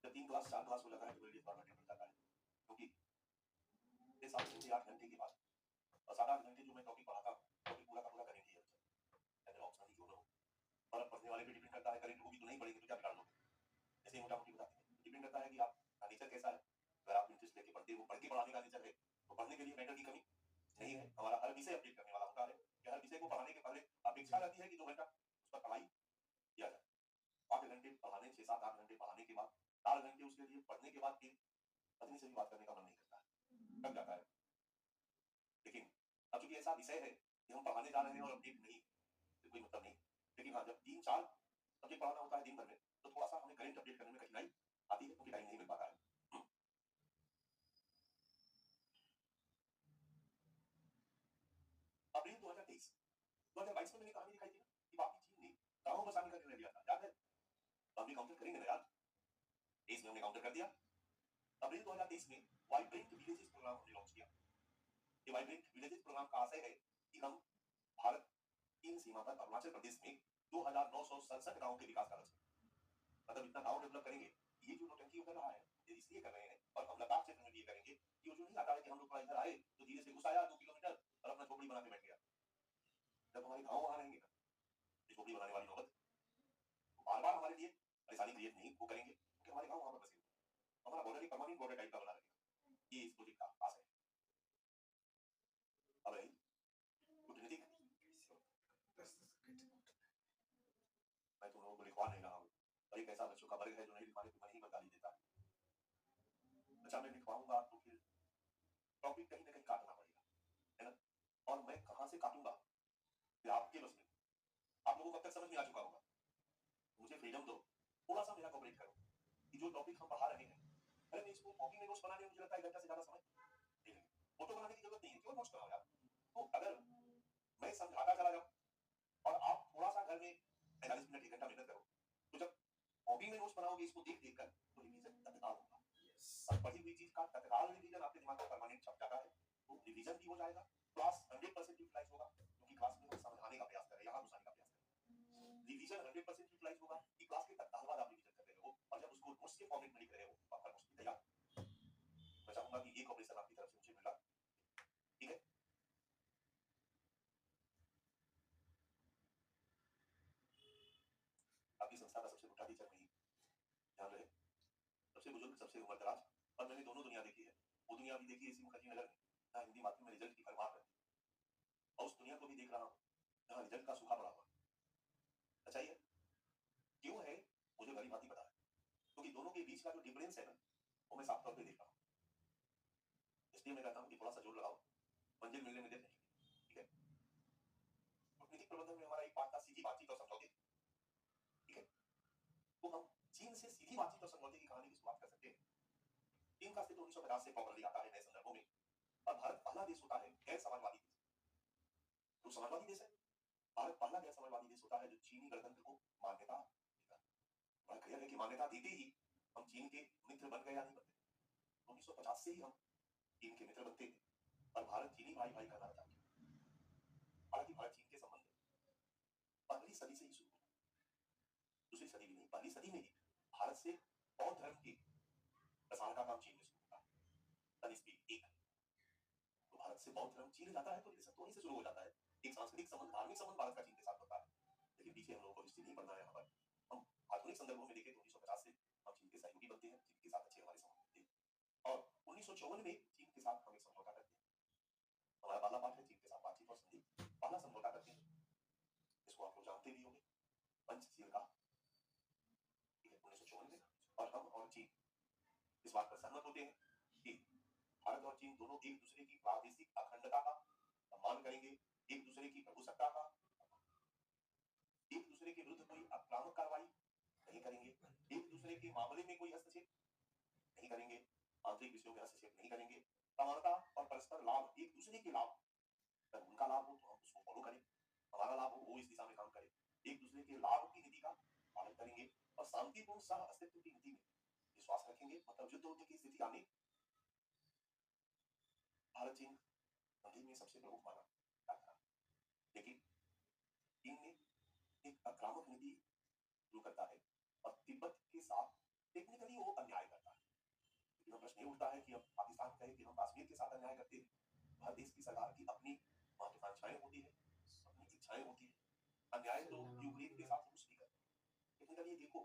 जब 3 क्लास 4 क्लास हो जाता है तो रिलीज फॉर्मेट मिल जाता है, क्योंकि ये 7 घंटे 8 घंटे की बात, और 7-8 घंटे जो मैं टॉपिक पढ़ाता हूँ टॉपिक पूरा का पूरा करेंगे ही अच्छा, अगर ऑप्शन ही क्यों ना हो, और अब पढ़ने वाले पे डिपेंड करता है, करेंट होगी तो नहीं पढ़ेंगे तो क्या बिगाड़ लोगे, जैसे मोटा मोटी बताते हैं, डिपेंड करता है कि आपका नेचर कैसा है। अगर आप इंटरेस्ट लेके पढ़ते हो, पढ़ के पढ़ाने का नेचर है, तो पढ़ने के लिए मैटर की कमी नहीं है। हमारा हर विषय अपडेट करने वाला होता है कि हर विषय को पढ़ाने के पहले अपेक्षा रहती है कि 2 घंटा उस पर पढ़ाई किया जाए। 8 घंटे पढ़ाने, 6-7-8 घंटे पढ़ाने के बाद 4 घंटे उसके लिए पढ़ने के बाद फिर पत्नी से भी बात करने का मन नहीं करता है, थक जाता है। लेकिन अब चूंकि ऐसा विषय है कि हम पढ़ाने जा रहे हैं और अपडेट नहीं, तो कोई मतलब नहीं। लेकिन हाँ, जब 3-4 सब्जेक्ट पढ़ाना होता है दिन भर में, तो थोड़ा सा हमें करंट अपडेट करने में कठिनाई आती है, क्योंकि टाइम नहीं मिल पाता है। अप्रैल 2023 2022 में मैंने कहानी दिखाई थी ना कि बाकी चीन ने गांव बसाने का निर्णय लिया था, याद है? तो हम भी काउंटर करेंगे ना यार, 23 में हमने काउंटर कर दिया। अप्रैल 2023 में वाइब्रेंट विलेजेस प्रोग्राम हमने लॉन्च किया। ये वाइब्रेंट विलेजेस प्रोग्राम का आशय है कि हम भारत चीन सीमा पर अरुणाचल प्रदेश में 2967 गांवों के विकास का लक्ष्य, मतलब इतना गांव डेवलप करेंगे। ये जो नौटंकी कर रहा है ये इसलिए कर रहे हैं, और हम लद्दाख क्षेत्र में भी ये करेंगे। ये जो नहीं आता है कि हम लोग इधर आए तो धीरे से घुस आया 2 किलोमीटर और अपना झोपड़ी बना के बैठ गया। जब हमारे गांव वहां रहेंगे ना, झोपड़ी बनाने वाली नौबत बार बार हमारे लिए परेशानी क्रिएट नहीं वो करेंगे, क्योंकि हमारे गांव वहां पर बसे, हमारा बॉर्डर एक परमानेंट बॉर्डर टाइप का बना रहेगा। ये इस प्रोजेक्ट का आशय है। अब रही कूटनीतिक, मैं तुम लोगों को लिखवा नहीं रहा हूँ, और एक ऐसा बच्चों का वर्ग है जो नहीं लिखवाने पे मन ही मत गाली देता है। बच्चा मैं लिखवाऊंगा तो फिर टॉपिक कहीं ना कहीं काटना पड़ेगा, है ना? और मैं कहां से काटूंगा फिर आपके बस में। आप लोगों को अब तक समझ में आ चुका होगा। मुझे फ्रीडम दो, थोड़ा सा मेरा कोऑपरेट करो कि जो टॉपिक हम पढ़ा रहे हैं, अरे मैं इसको कॉपी में नोट्स बनाने में मुझे लगता है 1 घंटा से ज्यादा समय नहीं लगेगा। फोटो बनाने की जरूरत नहीं है, केवल नोट्स बनाओ यार। तो अगर मैं समझाता चला जाऊं और आप थोड़ा सा घर में 45 मिनट 1 घंटा मेहनत करो, तो जब कॉपी में नोट्स बनाओगे इसको देख देख कर, तो रिवीजन तत्काल होगा। और पढ़ी हुई चीज का तत्काल रिवीजन आपके दिमाग में परमानेंट छप जाता है, तो रिवीजन भी हो जाएगा, क्लास 100% यूटिलाइज होगा, क्योंकि क्लास में हम समझाने का प्रयास करें, यहाँ घुसाने का प्रयास करें। रिवीजन 100% यूटिलाइज होगा कि क्लास के तत्काल बाद आप रिवीजन कर रहे हो, और जब उसको नोट्स के फॉर्मेट में लिख रहे हो तो आपका नोट्स भी तैयार। मैं चाहूंगा कि ये कॉपरेशन आपकी तरफ से मुझे मिला, ठीक है? आपकी संस्था का सबसे मोटा टीचर नहीं, ध्यान रहे, सबसे बुजुर्ग, सबसे उम्रदराज, और मैंने दोनों दुनिया देखी है। वो दुनिया भी देखी है इसी मुखर्जी नगर में, जहाँ हिंदी माध्यम में रिजल्ट की भरमार रहती है, और उस दुनिया को भी देख रहा हूँ जहाँ रिजल्ट का सूखा पड़ा हुआ। अच्छा ये क्यों है मुझे भली भांति पता है, क्योंकि दोनों के बीच का जो डिफरेंस है ना, वो मैं साफ तौर पे देख रहा हूँ। इसलिए मैं कहता हूँ कि थोड़ा सा जोर लगाओ, मंजिल मिलने में देर नहीं, ठीक है? कूटनीतिक प्रबंधन में हमारा एक पाठ था सीधी बातचीत और समझौते, ठीक है? तो हम चीन से सीधी बातचीत और समझौते की कहानी की शुरुआत कर सकते हैं। चीन का अस्तित्व 1950 से प्रॉपरली आता है नए संदर्भों में, और भारत पहला देश होता है गैर समाजवादी देश। तो समाजवादी देश है भारत, पहला गैर समाजवादी देश होता है जो चीनी गणतंत्र को मान्यता देता है। बड़ा क्लियर है कि मान्यता देते ही हम चीन के मित्र बन गए या नहीं बनते। 1950 से ही हम चीन के मित्र बनते हैं, और भारत चीनी भाई भाई कहना चाहता है। हालांकि भारत चीन के संबंध पहली सदी से ही शुरू हुए, दूसरी सदी भी नहीं, पहली सदी में ही भारत से बौद्ध धर्म के प्रसार का काम चीन में शुरू होता है। तो भारत से बौद्ध धर्म चीन जाता है तो रिलेशन तो वहीं से शुरू हो जाता है, एक सांस्कृतिक संबंध, धार्मिक संबंध भारत का चीन के साथ होता है। लेकिन पीछे हम लोगों को हिस्ट्री नहीं पढ़ना है। यहाँ पर हम आधुनिक संदर्भों में देखें तो 1950 से हम चीन के सहयोगी बनते हैं, चीन के साथ अच्छे हमारे संबंध होते हैं, और 1954 में चीन के साथ हम एक समझौता करते हैं। हमारा पहला पाठ है चीन के साथ बातचीत और संधि। पहला समझौता करते हैं, इसको आप लोग जानते भी होंगे, पंचशील का, ठीक है, 1954 में। और हम और चीन इस बात पर सहमत होते हैं कि भारत और चीन दोनों एक दूसरे की प्रादेशिक अखंडता का सम्मान करेंगे, एक दूसरे की प्रभुसत्ता का, एक दूसरे के विरुद्ध कोई आक्रामक कार्रवाई नहीं करेंगे, एक दूसरे के मामले में कोई हस्तक्षेप नहीं करेंगे, आंतरिक विषयों में हस्तक्षेप नहीं करेंगे, समानता और परस्पर लाभ, एक दूसरे के लाभ, अगर उनका लाभ हो तो हम उसको फॉलो करें, हमारा लाभ हो वो इस दिशा में काम करे, एक दूसरे के लाभ की नीति का पालन करेंगे, और शांतिपूर्ण सह अस्तित्व की नीति में विश्वास रखेंगे। मतलब युद्ध होने की स्थिति आने भारत चीन संधि में सबसे प्रमुख माना जाता था, लेकिन चीन ने एक आक्रामक नीति शुरू करता है और तिब्बत के साथ टेक्निकली वो अन्याय करता है। लेकिन प्रश्न ये उठता है कि अब पाकिस्तान कहे कि हम कश्मीर के साथ अन्याय करते हैं, हर देश की सरकार की अपनी महत्वाकांक्षाएं होती है, अपनी इच्छाएं होती है। अन्याय तो यूक्रेन के साथ रूस भी करते हैं। टेक्निकली ये देखो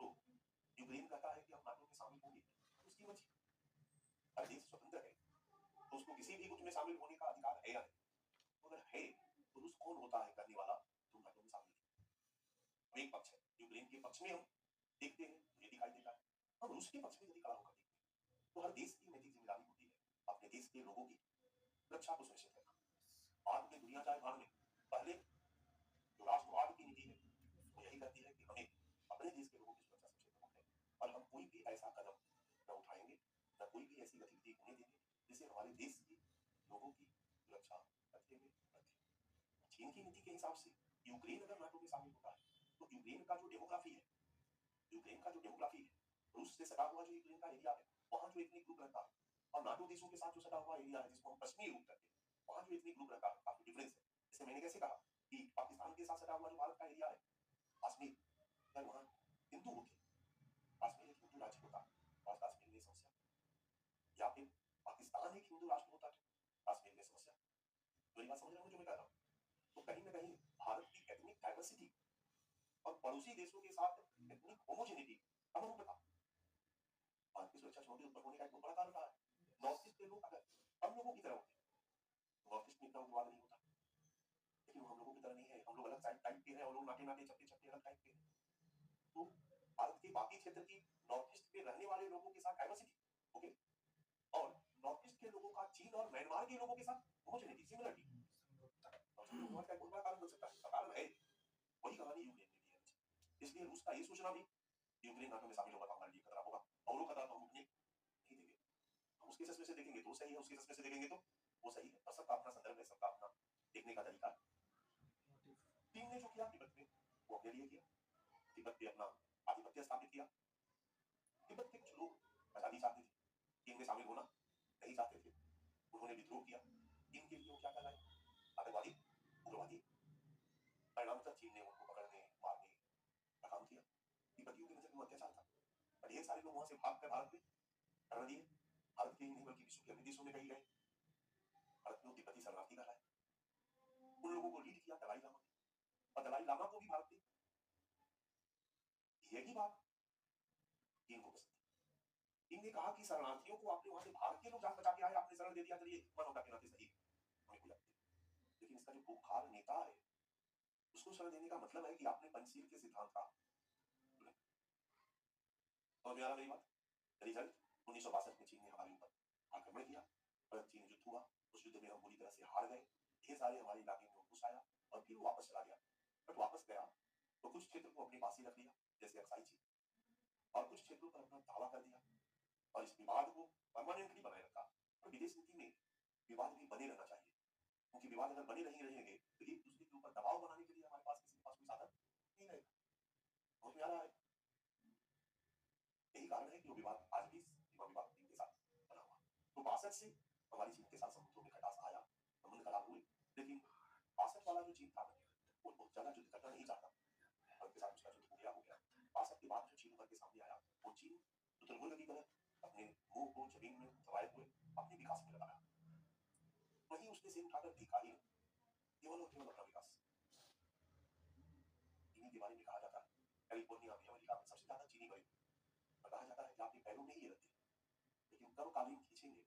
तो यूक्रेन कहता है कि हम नाटो में शामिल होंगे, उसकी मर्जी, हर देश स्वतंत्र है, तो उसको किसी भी गुट में शामिल होने का अधिकार है या नहीं? अगर है तो रूस कौन होता है करने वाला जो नाटो में शामिल है? एक पक्ष है, यूक्रेन के पक्ष में हम देखते हैं तो ये दिखाई देता है, हम रूस के पक्ष में यदि खड़ा होकर देखते हैं तो हर देश की नैतिक जिम्मेदारी होती है अपने देश के लोगों की सुरक्षा को सुनिश्चित करना। बाद में दुनिया चाहे भाड़ में, पहले जो राष्ट्रवाद की नीति है वो यही कहती है कि हमें अपने देश के लोगों की सुरक्षा सबसे प्रमुख है, और हम कोई भी ऐसा कदम न उठाएंगे, न कोई भी ऐसी गतिविधि होने देंगे जिससे हमारे देश के लोगों की सुरक्षा रखेंगे। चीन की नीति के हिसाब से यूक्रेन अगर नाटो में शामिल होता है तो यूक्रेन का जो डेमोग्राफी है, रूस से सटा हुआ जो यूक्रेन का एरिया है, वहां जो एथनिक ग्रुप रहता है, और नाटो देशों के साथ जो सटा हुआ एरिया है जिसको हम पश्चिमी यूरोप कहते हैं, वहां जो एथनिक ग्रुप रहता है काफी डिफरेंस है। जैसे मैंने कैसे कहा कि पाकिस्तान के साथ सटा हुआ जो भारत का एरिया है, कश्मीर, अगर वहां हिंदू होते, कश्मीर एक हिंदू राज्य होता और कश्मीर में समस्या, या फिर पाकिस्तान एक हिंदू राष्ट्र होता तो कश्मीर में समस्या। तो ये बात समझ रहे हो जो मैं कह रहा हूँ? तो कहीं ना कहीं भारत की एथनिक डाइवर्सिटी और पड़ोसी देशों के साथ एथनिक होमोजेनिटी अनुरूपता भारत की सुरक्षा चुनौती उत्पन्न होने का एक बड़ा कारण रहा है। नॉर्थ ईस्ट के लोग अगर हम लोगों की तरह होते तो नॉर्थ ईस्ट में इतना उग्रवाद नहीं होता, लेकिन हम लोगों की तरह नहीं है, हम लोग अलग टाइप के हैं और लोग नाटे नाटे चपटे चपटे अलग टाइप के हैं। तो भारत के बाकी क्षेत्र की नॉर्थ ईस्ट में रहने वाले लोगों के साथ डाइवर्सिटी, ओके, नॉर्थ ईस्ट के लोगों का चीन और म्यांमार के लोगों के साथ होमोजेनिटी, सिमिलरिटी, समरूपता। और जो उन्माद का एक बहुत बड़ा कारण बन सकता है, कारण है। वही कहानी यूक्रेन में भी है। इसलिए रूस का ये सोचना भी यूक्रेन नाटो में शामिल होगा तो हमारे लिए खतरा होगा, और वो खतरा तो हम उठने नहीं देंगे। हम उसके चश्मे से देखेंगे तो सही है, उसके चश्मे से देखेंगे तो वो सही है, और सबका अपना संदर्भ है, सबका अपना देखने का तरीका। मोटिव। चीन ने जो किया तिब्बत में, वो अपने लिए किया, तिब्बत पे अपना आधिपत्य स्थापित किया। तिब्बत के कुछ लोग आजादी चाहते थे, चीन में शामिल होना नहीं चाहते थे, उन्होंने विद्रोह किया। इनके लिए वो क्या कहलाए? आतंकवादी, उग्रवादी। परिणामतः चीन ने उनको पकड़ने, मारने का काम किया। तिब्बतियों की नजर में अत्याचार था, और ढेर सारे लोग वहां से भाग कर भारत में शरण लिए। भारत के ही नहीं बल्कि विश्व के अन्य देशों में कहीं गए। भारत में तिब्बती शरणार्थी कहलाए। उन लोगों को लीड किया दलाई लामा ने, और दलाई लामा को भी भारत ने यही बात चीन को पसंद थी। इनने कहा कि शरणार्थियों को आपने वहां से भारतीय लोग जान बचा के आए, आपने शरण दे दिया, चलिए मानवता के नाते सही हमें कोई आपत्ति नहीं। लेकिन इसका जो बुखार नेता है, उसको शरण देने का मतलब है कि आपने पंचशील के सिद्धांत का और मेरा मेरी बात। रिजल्ट 1962 में चीन ने हमारे ऊपर आक्रमण किया, और चीन युद्ध हुआ। उस युद्ध में हम बुरी तरह से हार गए, ढेर सारे हमारे इलाके में घुस आया, और फिर वापस चला गया। बट वापस गया तो कुछ क्षेत्र को अपने पास ही रख लिया, जैसे अक्साई चीन, और कुछ क्षेत्रों पर अपना दावा कर दिया, और इस विवाद को परमानेंटली बनाए रखा। और विदेश नीति में विवाद भी बने रहना चाहिए, क्योंकि विवाद अगर बने नहीं रहेंगे तो एक दूसरे के ऊपर दबाव बनाने के लिए हमारे पास किसी के पास कोई साधन नहीं रहेगा। समझ में आ रहा है? यही कारण है कि वो विवाद आज भी सीमा विवाद चीन के साथ बना हुआ। तो 62 से हमारी चीन के साथ संबंधों में खटास आया, संबंध खराब हुए। लेकिन 62 वाला जो चीन था वो बहुत ज्यादा युद्ध करना नहीं चाहता, भारत के साथ उसका युद्ध हो गया। 62 के बाद जो चीन उभर के सामने आया, वो चीन शुतुरमुर्ग की तरह अपने मुंह को जमीन में दबाए हुए अपने विकास में लगाया। वहीं उसने सिर उठाकर देखा ही नहीं, केवल और केवल अपना विकास। चीनी के बारे में कहा जाता है कैलिफोर्निया में, अमेरिका में सबसे ज्यादा चीनी बड़े, और कहा जाता है कि आपके पैरों में ही ये रहते हैं, लेकिन कब कालीन खींचेंगे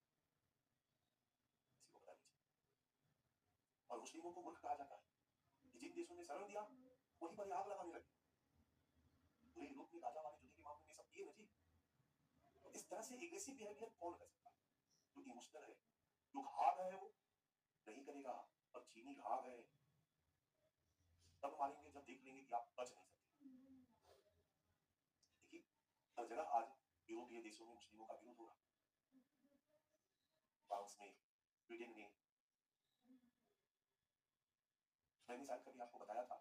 किसी को पता नहीं। और मुस्लिमों को मूर्ख कहा जाता है कि जिन देशों ने शरण दिया वहीं पर आग लगाने लगे। पूरे यूरोप में गाजा वाले जुड़े के मामले में सब किए ना जी। तो इस तरह से एग्रेसिव बिहेवियर कौन कर सकता है? जो इमोशनल है, जो घाव है, वो नहीं करेगा। और चीनी घाव है तब मारेंगे जब देख लेंगे कि आप बच नहीं सकते। देखिए, हर जगह आज यूरोपीय देशों में मुस्लिमों का विरोध हो रहा है। फ्रांस में, ब्रिटेन में। मैंने शायद कभी आपको बताया था,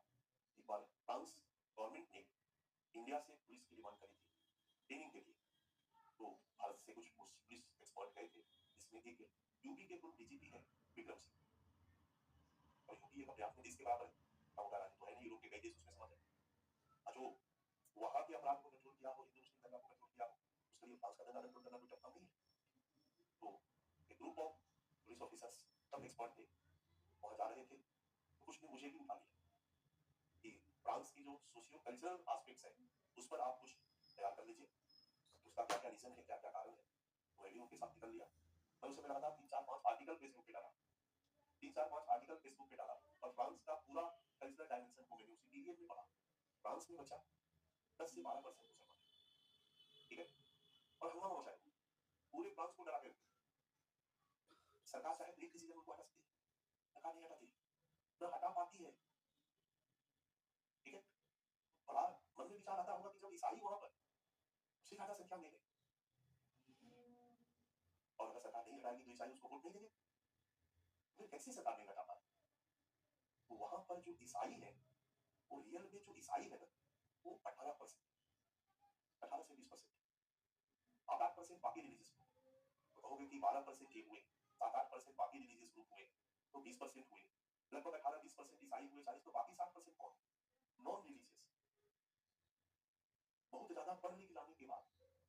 एक बार फ्रांस गवर्नमेंट ने इंडिया से पुलिस की डिमांड करी थी ट्रेनिंग के लिए। तो भारत से कुछ पुलिस एक्सपर्ट गए थे, जिसमें एक यूपी के पूर्व डीजीपी है विक्रम सिंह, और यूपी एक अपने आप में देश के बराबर है, होगा राज्य तो है नहीं, यूरोप के कई देश उसमें समझ है। जो वहां के अपराध को कंट्रोल किया हो, हिंदू मुस्लिम दंगा को कंट्रोल किया हो, उसके लिए फ्रांस का दंगा कंट्रोल करना कोई टफ काम नहीं है। तो एक ग्रुप ऑफ पुलिस ऑफिसर्स, सब एक्सपर्ट थे, वहां जा रहे थे। तो कुछ ने मुझे भी उठा लिया कि फ्रांस की जो सोशियो कल्चरल एस्पेक्ट्स है उस पर आप कुछ तैयार कर लीजिए, उसका क्या क्या रीजन है, क्या क्या कारण है। तो मैं भी उनके साथ निकल लिया। मैं उस समय लगातार 3-4-5 आर्टिकल फेसबुक पे डाला, 3-4-5 आर्टिकल फेसबुक पे डाला, और फ्रांस का पूरा कल्चरल डायमेंशन को मैंने उसी पीरियड में पढ़ा। फ्रांस में बचा 10 से 12% मुसलमान, ठीक है, और हंगामा मचा है, पूरे फ्रांस को डरा के रखा। सरकार चाहे तो एक डिसीजन उनको हटा सकती है, सरकार नहीं हटाती, ना हटा पाती है, ठीक है। बड़ा मन में विचार आता होगा कि जब ईसाई वहां पर उससे ज्यादा संख्या में गए, और अगर सरकार नहीं हटाएगी तो ईसाई उसको वोट नहीं देंगे, फिर कैसे सरकार नहीं हटा पाती? तो वहां पर जो ईसाई है, वो रियल में जो ईसाई है ना, वो 18%, 18 से 20%, 8-8% बाकी रिलीजियस ग्रुप। तो कहोगे कि 12% ये हुए, 7-8% बाकी रिलीजियस ग्रुप हुए, तो 20% हुए, लगभग 18-20% ईसाई हुए, 40, तो बाकी 7% कौन? Non religious. बहुत ज्यादा पढ़ लिख जाने के बाद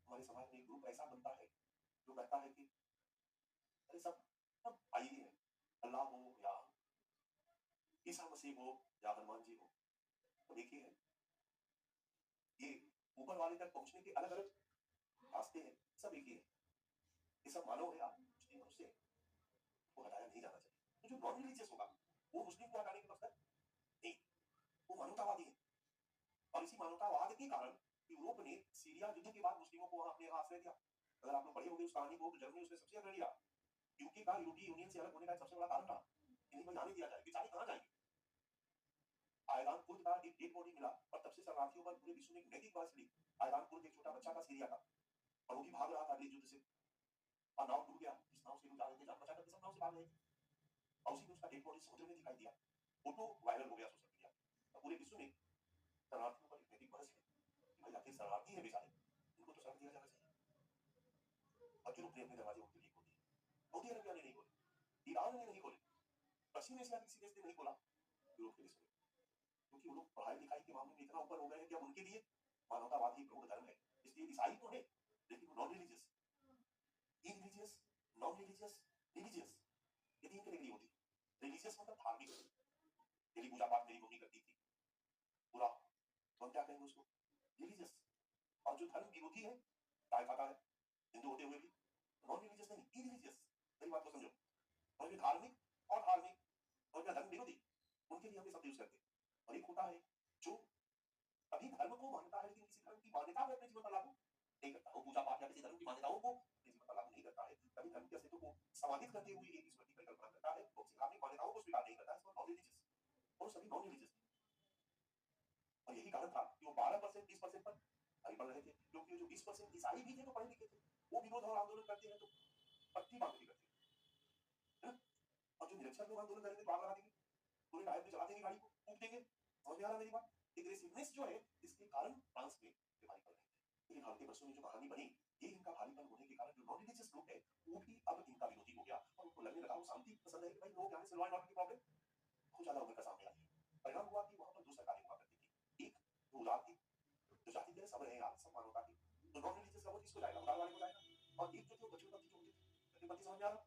हमारे समाज में एक ग्रुप ऐसा बनता है जो कहता है कि अरे सब सब भाई ही है, अल्लाह हो या ईसा मसीह हो या हनुमान जी हो, तो देखिए है, ये ऊपर वाले तक पहुंचने के अलग अलग रास्ते हैं, सब एक ही है, ये सब मानव है, आप मुस्लिम मनुष्य है, वो हटाया नहीं जाना चाहिए। तो जो नॉन रिलीजियस होगा वो मुस्लिम को हटाने के पक्ष नहीं, वो मानवतावादी है। और इसी मानवतावाद के कारण यूरोप ने सीरिया युद्ध के बाद मुस्लिमों को वहां अपने यहाँ आश्रय दिया। अगर आप लोग पढ़े होंगे उस कहानी को, तो जर्मनी उसमें सबसे अग्रणी रहा। यूके का यूरोपीय यूनियन से अलग होने का एक सबसे बड़ा कारण रहा इन्हीं पर जाने दिया जाए, बेचारे कहाँ जाएंगे। आयरन कुर्द का एक डेड बॉडी मिला और तब से शरणार्थियों पर पूरे विश्व में एक नैतिक बहस छिड़ी। आयरन कुर्द एक छोटा बच्चा था सीरिया का और वो भी भाग रहा था अगले युद्ध से और नाव डूब गया। जिस नाव से लोग जा रहे थे जान बचा करके सब नाव से भाग रहे थे और उसी में उसका डेड बॉडी समुद्र में दिखाई दिया। फोटो वायरल हो गया सोशल मीडिया और पूरे विश्व में शरणार्थियों पर एक नैतिक बहस है कि भाई आखिर शरणार्थी है बेचारे, इनको तो शरण दिया जाना चाहिए। और यूरोप ने अपने दरवाजे उनके लिए खोल दिए। सऊदी अरबिया ने नहीं खोले, ईरान ने नहीं खोले, पश्चिम एशिया के किसी देश ने नहीं खोला यूरोप के देशों ने, क्योंकि वो लोग पढ़ाई लिखाई के मामले में इतना ऊपर हो गए हैं कि अब उनके लिए मानवतावाद ही प्रमुख धर्म है। इसलिए ईसाई तो है लेकिन वो non religious, irreligious, non religious, religious, ये तीन कैटेगरी होती है। रिलीजियस मतलब धार्मिक, डेली पूजा पाठ मेरी मम्मी करती थी, पूरा तो हम क्या कहेंगे उसको रिलीजियस। और जो धर्म विरोधी है, चाय खाता है, हिंदू होते हुए भी नॉन रिलीजियस नहीं, इरिलीजियस। मेरी बात को समझो। और जो धार्मिक और धार्मिक और जो धर्म विरोधी, उनके लिए हम ये शब्द यूज करते हैं। और एक होता है जो अभी धर्म को मानता है लेकिन किसी धर्म की मान्यता को अपने जीवन पर लागू नहीं करता, वो पूजा पाठ या किसी धर्म की मान्यताओं को अपने जीवन पर लागू नहीं करता है, कभी धर्म के अस्तित्व को समाहित करते हुए एक ईश्वर की परिकल्पना करता है, वो धार्मिक मान्यताओं को स्वीकार नहीं करता है, इसको नॉन रिलीजियस। और सभी नॉन रिलीजियस और यही कारण था कि वो 12% 20% पर भारी पड़ रहे थे, क्योंकि जो 20% ईसाई भी थे तो पढ़े लिखे थे, वो विरोध और आंदोलन करते हैं तो पट्टी बांध के करते हैं। और जो निरक्षर लोग आंदोलन करेंगे तो आग लगा देंगे, पूरे टायर पे चला देंगे, गाड़ी को फूक देंगे। समझ में आ रहा मेरी बात? एग्रेसिवनेस जो है इसके कारण फ्रांस में भारी पड़ रहे थे। लेकिन हाल के वर्षों में जो कहानी बनी, ये इनका भारीपन होने के कारण जो नॉन रिलीजियस लोग है वो भी अब इनका विरोधी हो गया और उनको लगने लगा वो शांति पसंद है कि भाई लोग यहाँ से लॉ एंड ऑर्डर की प्रॉब्लम बहुत ज्यादा उभर कर सामने आई है। परिणाम हुआ कि वहां पर दो सरकारें हुआ करती थी, एक जो उदार थी, जो चाहती थी सब रहे यार सब मानवता की, तो नॉन रिलीजियस का वो किसको जाएगा, उदार वाले को जाएगा। और एक जो थी वो दक्षिणपंथी जो होती थी, दक्षिणपंथी समझ में आ रहा,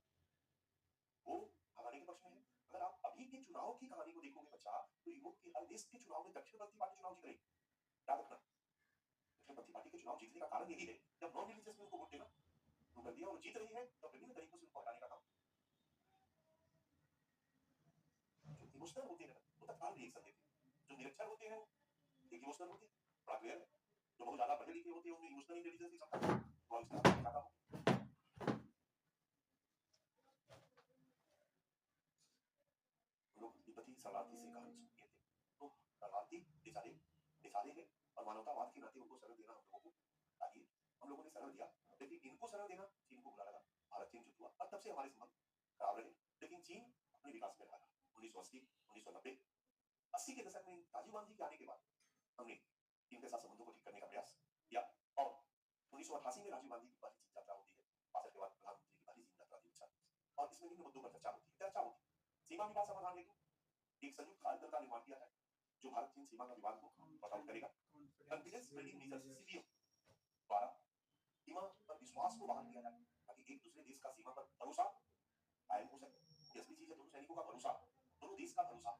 वो भगाने के पक्ष में है। अगर आप अभी के चुनाव की कहानी को देखोगे बच्चा, तो यूरोप के हर देश के चुनाव में दक्षिणपंथी पार्टी चुनाव जीत रही। याद रखना, दक्षिणपंथी पार्टी के चुनाव जीतने का कारण यही है, जब नॉन रिलीजियस में उनको वोट देना शुरू कर दिया और जीत रही है, तो विभिन्न तरीकों से उनको हटाने का काम। जो इमोशनल होते हैं वो तत्काल रिएक्शन देते हैं, जो निरक्षर होते हैं एक इमोशनल होते हैं, बड़ा क्लियर है। जो बहुत ज्यादा पढ़े लिखे होते हैं उनमें इमोशनल इंटेलिजेंस की क्षमता वो इसका ज्यादा हो। लोग विपत्ति शरणार्थी से कहानी सुनते थे, तो शरणार्थी बेचारे बेचारे हैं और मानवतावाद के नाते उनको शरण देना हम लोगों को चाहिए। हम लोगों ने शरण दिया, लेकिन इनको शरण देना चीन को बुरा लगा। भारत चीन युद्ध हुआ और तब से हमारे संबंध खराब रहे, लेकिन चीन अपने विकास में रहा। 1980, 1990, 80 के दशक में राजीव गांधी के आने के बाद हमने चीन के साथ संबंधों को ठीक करने का प्रयास किया और 1988 में राजीव गांधी की पहली चीन यात्रा होती है, 62 के बाद प्रधानमंत्री की पहली चीन यात्रा थी। अच्छा, और इसमें निम्न मुद्दों पर चर्चा होती है। सीमा विवाद समाधान हेतु एक संयुक्त कार्य दल का निर्माण किया जाए जो भारत चीन सीमा का विवाद को सॉर्ट आउट करेगा। कॉन्फिडेंस बिल्डिंग मेजर्स सीबीएम द्वारा सीमा पर विश्वास को बहाल किया जाए ताकि एक दूसरे देश का सीमा पर भरोसा कायम हो सके। ये असली चीज है, दोनों सैनिकों का भरोसा, दोनों देश का भरोसा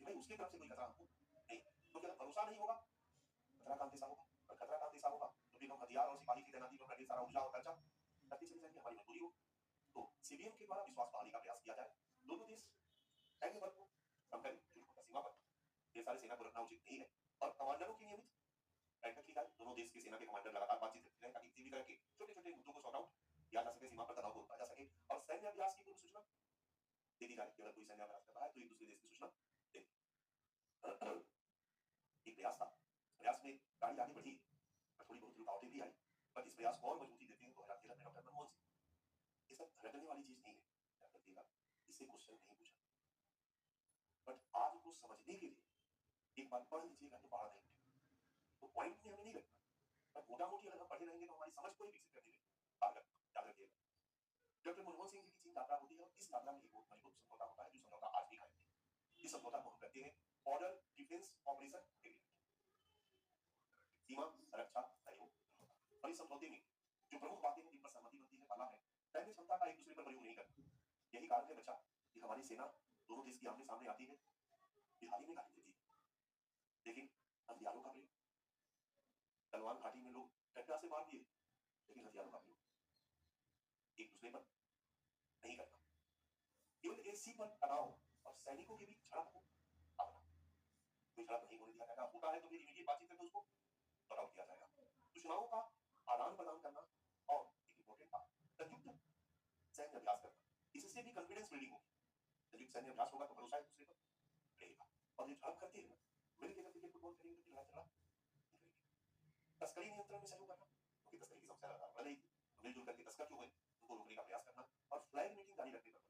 कि भाई उसके तरफ से कोई खतरा हमको नहीं, क्योंकि अगर भरोसा नहीं होगा खतरा काम कैसा होगा, और खतरा काम कैसा होगा तो फिर हम हथियार और सिपाही की तैनाती पर ढेर सारा ऊर्जा और खर्चा करते चले जाएंगे, हमारी मजबूरी हो। तो सीबीएम के द्वारा विश्वास बहाली का प्रयास किया जाए, दोनों देश सैन्य बल को कम करें, छोटा सीमा पर ये सारे सेना को रखना उचित नहीं है और कमांडरों की नियमित बैठक की जाए। दोनों देश के सेना के कमांडर लगातार बातचीत करते रहे ताकि किसी भी तरह के छोटे छोटे मुद्दों को सॉर्ट आउट किया जा सके, सीमा पर तनाव को रोका जा सके और सैन्य अभ्यास की पूर्व सूचना दे दी जाए कि अगर कोई सैन्य अभ्यास कर रहा है तो एक दूसरे देश की सूचना दे। एक प्रयास था, प्रयास में गाड़ी आगे बढ़ी पर थोड़ी बहुत रुकावटें भी आई, पर इस प्रयास को और मजबूती देते हैं 2013 में डॉक्टर मनमोहन सिंह। ये सब रटने वाली चीज नहीं है, डॉक्टर देगा इससे क्वेश्चन नहीं पूछा, बट आज को समझने के लिए एक बार पढ़ लीजिएगा तो पढ़ा नहीं तो पॉइंट में हमें नहीं लगता, पर मोटा मोटी अगर हम पढ़े रहेंगे तो हमारी समझ को ही विकसित करने में याद रखिएगा। डॉक्टर मनमोहन सिंह जी की चीन यात्रा होती है और इस यात्रा में एक बहुत मजबूत समझौता होता है जो समझौता आज भी कायम है। इस समझौता को हम कहते हैं बॉर्डर डिफेंस ऑपरेशन एग्रीमेंट, सीमा रक्षा सहयोग। और इस समझौते में जो प्रमुख बातें हैं जिन पर सहमति बनती है, पहला है सैन्य क्षमता का एक दूसरे पर प्रयोग नहीं करना। यही कारण है बच्चा कि हमारी सेना दोनों देश की आमने सामने आती है, बिहारी में गाली देती है, लेकिन हथियारों का प्रयोग, गलवान घाटी में लोग डंडा से मार दिए, लेकिन हथियारों का प्रयोग एक दूसरे पर नहीं करना। केवल एसी पर तनाव और सैनिकों के बीच झड़प हो अपना कोई झड़प नहीं होने दिया जाएगा, होता है तो फिर इमीडिएट बातचीत करके उसको सॉर्ट आउट किया जाएगा। सूचनाओं का आदान प्रदान करना और एक इंपॉर्टेंट बात संयुक्त सैन्य अभ्यास करना, इससे भी कॉन्फिडेंस बिल्डिंग होगी। जब एक सैन्य अभ्यास होगा तो भरोसा एक दूसरे पर रहेगा। और ये हम करते हैं ना, मिलकर जब क्रिकेट फुटबॉल करेंगे तो लड़ाई झगड़ा नहीं करेंगे। तस्करी नियंत्रण में सहयोग करना, क्योंकि तस्करी की समस्या लगातार बढ़ रही थी, तो मिलजुल करके तस्कर जो हुए उनको रोकने का प्रयास करना और फ्लैग मीटिंग जारी रखने पर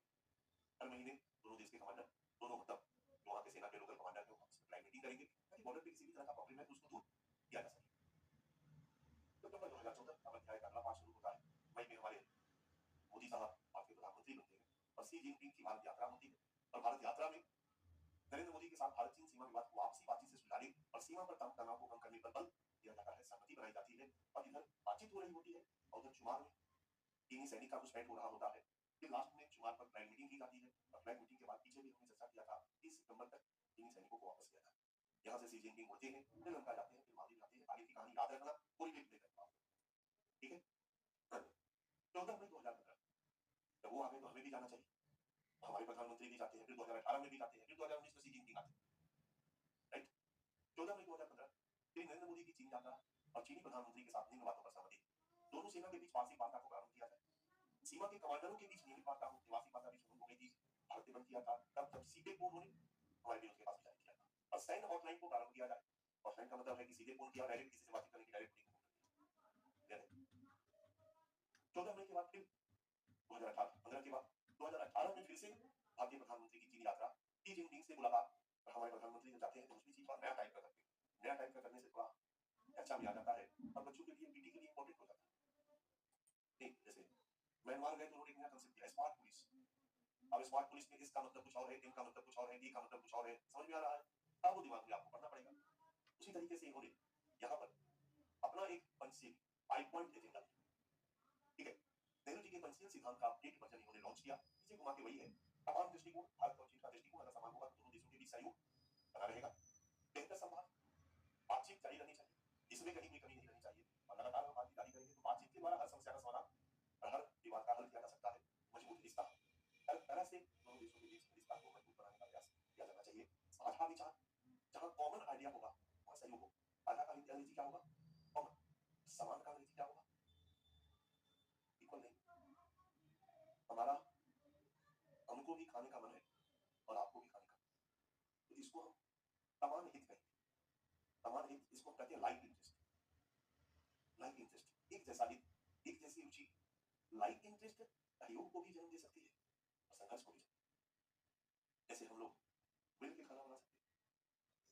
हर महीने दोनों देश के कमांडर, दोनों मतलब जो वहाँ के सेना के लोकल कमांडर है, वो फ्लैग मीटिंग करेंगे ताकि बॉर्डर पे किसी भी तरह का प्रॉब्लम है तो उसको दूर किया जा सके। सितंबर 2014 अब अध्याय का अगला पाठ शुरू होता है। मई में हमारे मोदी साहब भारत के प्रधानमंत्री बनते हैं और सी जिनपिंग की भारत यात्रा होती है। और भारत यात्रा में नरेंद्र मोदी के साथ भारत चीन सीमा विवाद को आपसी बातचीत से सुलझाने और सीमा पर तनाव को कम करने पर बल दिया जाता है, सहमति बनाई जाती है। और इधर बातचीत हो रही होती है और उधर चुनाव में चीनी सैनिक का घुसपैठ हो रहा होता है। फिर लास्ट में चुनाव पर फ्लैग मीटिंग की जाती है और फ्लैग मीटिंग के बाद पीछे भी हमने चर्चा किया था 30 सितंबर तक चीनी सैनिकों को वापस किया था। यहाँ से सी जिनपिंग उड़ते हैं, फिर लंका जाते हैं, फिर मालदीव जाते हैं। आगे की कहानी याद रखना, पूरी वीक लेकर पाओ, ठीक है। 14 मई 2015 जब वो आ गए तो हमें भी जाना चाहिए। हमारे प्रधानमंत्री भी जाते हैं, फिर 2018 में भी जाते हैं, फिर 2019 में सी जिनपिंग आते हैं, राइट। 14 मई 2015 फिर नरेंद्र मोदी की चीन यात्रा और चीनी प्रधानमंत्री के साथ निम्न बातों पर सहमति। दोनों सेना के बीच वार्षिक वार्ता को प्रारंभ किया जाए। सीमा के कमांडरों के बीच नियमित वार्ता हो, निवासी वार्ता भी शुरू हो गई थी। भारत ने बंद किया था तब जब सीधे पूर्ण होने हमारे विरोध के पास जारी किया था। और सैन्य हॉटलाइन को प्रारंभ किया जाए। हॉटलाइन का मतलब है कि सीधे पूर्ण किया, डायरेक्ट किसी से बातचीत करने की डायरेक्ट मीटिंग को। 14 मई के बाद फिर 2018 के बाद 2018 में फिर से भारतीय प्रधानमंत्री की चीन यात्रा, शी जिनपिंग से मुलाकात। और हमारे प्रधानमंत्री जब जाते हैं तो उसमें चीज नया टाइप का करते हैं। नया टाइप का करने से थोड़ा अच्छा भी आ जाता है और बच्चों के लिए पीटी के लिए इंपॉर्टेंट हो जाता है। नहीं, जैसे म्यांमार गए तो उन्होंने एक नया कंसेप्ट दिया, स्मार्ट पुलिस। अब स्मार्ट पुलिस में इसका मतलब कुछ और है, एम का मतलब कुछ और है, डी का मतलब कुछ और है, समझ में आ रहा है? अब वो दिमाग में आपको पढ़ना पड़ेगा। उसी तरीके से इन्होंने यहाँ पर अपना एक पंचशील 5 पॉइंट एजेंडा, ठीक है, नेहरू जी के पंचशील सिद्धांत का अपडेट वर्जन इन्होंने लॉन्च किया। इसे घुमा के वही है समान दृष्टिकोण, भारत और चीन का दृष्टिकोण अगर समान होगा तो दोनों देशों के बीच सहयोग बना रहेगा। बेहतर संवाद, बातचीत जारी रहनी चाहिए, इसमें कहीं भी कमी नहीं रहनी चाहिए। और लगातार हम बातचीत जारी करेंगे तो बातचीत के द्वारा हर समस्या का समाधान और हर विवाद का हल किया जा सकता है। मजबूत रिश्ता, हर तरह से दोनों देशों के बीच रिश्ता को मजबूत बनाने का प्रयास किया जाना चाहिए। साझा विचार, जहां कॉमन आइडिया होगा वहां सहयोग होगा। साझा का अंग्रेजी क्या होगा? कॉमन। समान का अंग्रेजी क्या होगा? इक्वल नहीं। हमारा हमको भी खाने का मन है और आपको भी खाने का, तो इसको हम समान हित कहेंगे। समान हित, इसको कहते हैं लाइक इंटरेस्ट। लाइक इंटरेस्ट, एक जैसा हित, एक जैसी रुचि। लाइक इंटरेस्ट सहयोग को भी जन्म दे सकती है और संघर्ष को भी। जैसे हम लोग मिल के खाना बना सकते हैं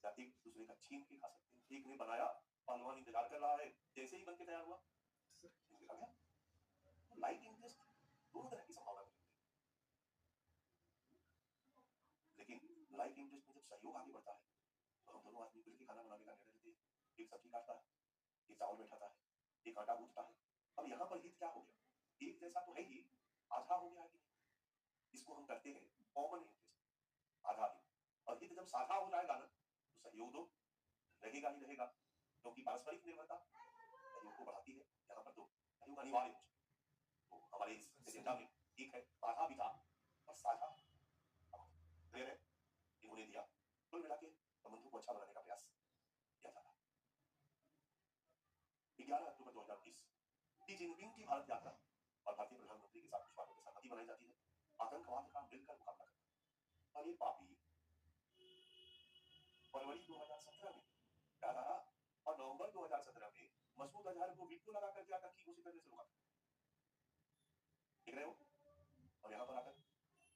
या एक दूसरे का छीन के खा सकते हैं। एक ने बनाया, पहलवान इंतजार कर रहा है, जैसे ही बन के तैयार हुआ छीन के खा गया। तो लाइक इंटरेस्ट दोनों तरह की संभावना है। लेकिन लाइक इंटरेस्ट में जब सहयोग आगे बढ़ता है तो हम दोनों आदमी मिलकर खाना बनाने का निर्णय लेते हैं। एक सब्जी काटता है, एक चावल बैठाता है, एक आटा गूंथता है। अब यहाँ पर हित क्या हो गया? एक जैसा तो है ही, आधा हो गया है कि नहीं? इसको हम करते हैं कॉमन इंटरेस्ट, आधा हित। और हित जब साझा हो जाएगा ना तो सहयोग तो रहेगा ही रहेगा, क्योंकि पारस्परिक निर्भरता सहयोग को बढ़ाती है। यहाँ पर तो सहयोग अनिवार्य हो जाए। तो हमारे इस एजेंडा में एक है आधा भी था और साझा क्लियर है, इन्होंने दिया। कुल मिला के संबंधों को अच्छा बनाने का प्रयास किया जा रहा है। 11 अक्टूबर 2019 शी जिनपिंग की भारत यात्रा और भारतीय प्रधानमंत्री के साथ कुछ बातों पर सहमति बनाई जाती है। आतंकवाद का मिलकर मुकाबला करना। और ये पापी फरवरी 2017 में डाला और नवंबर 2017 में मसूद अजहर को वीटो लगा करके आतंकी घोषित करने से रोका। देख रहे हो? और यहाँ पर आकर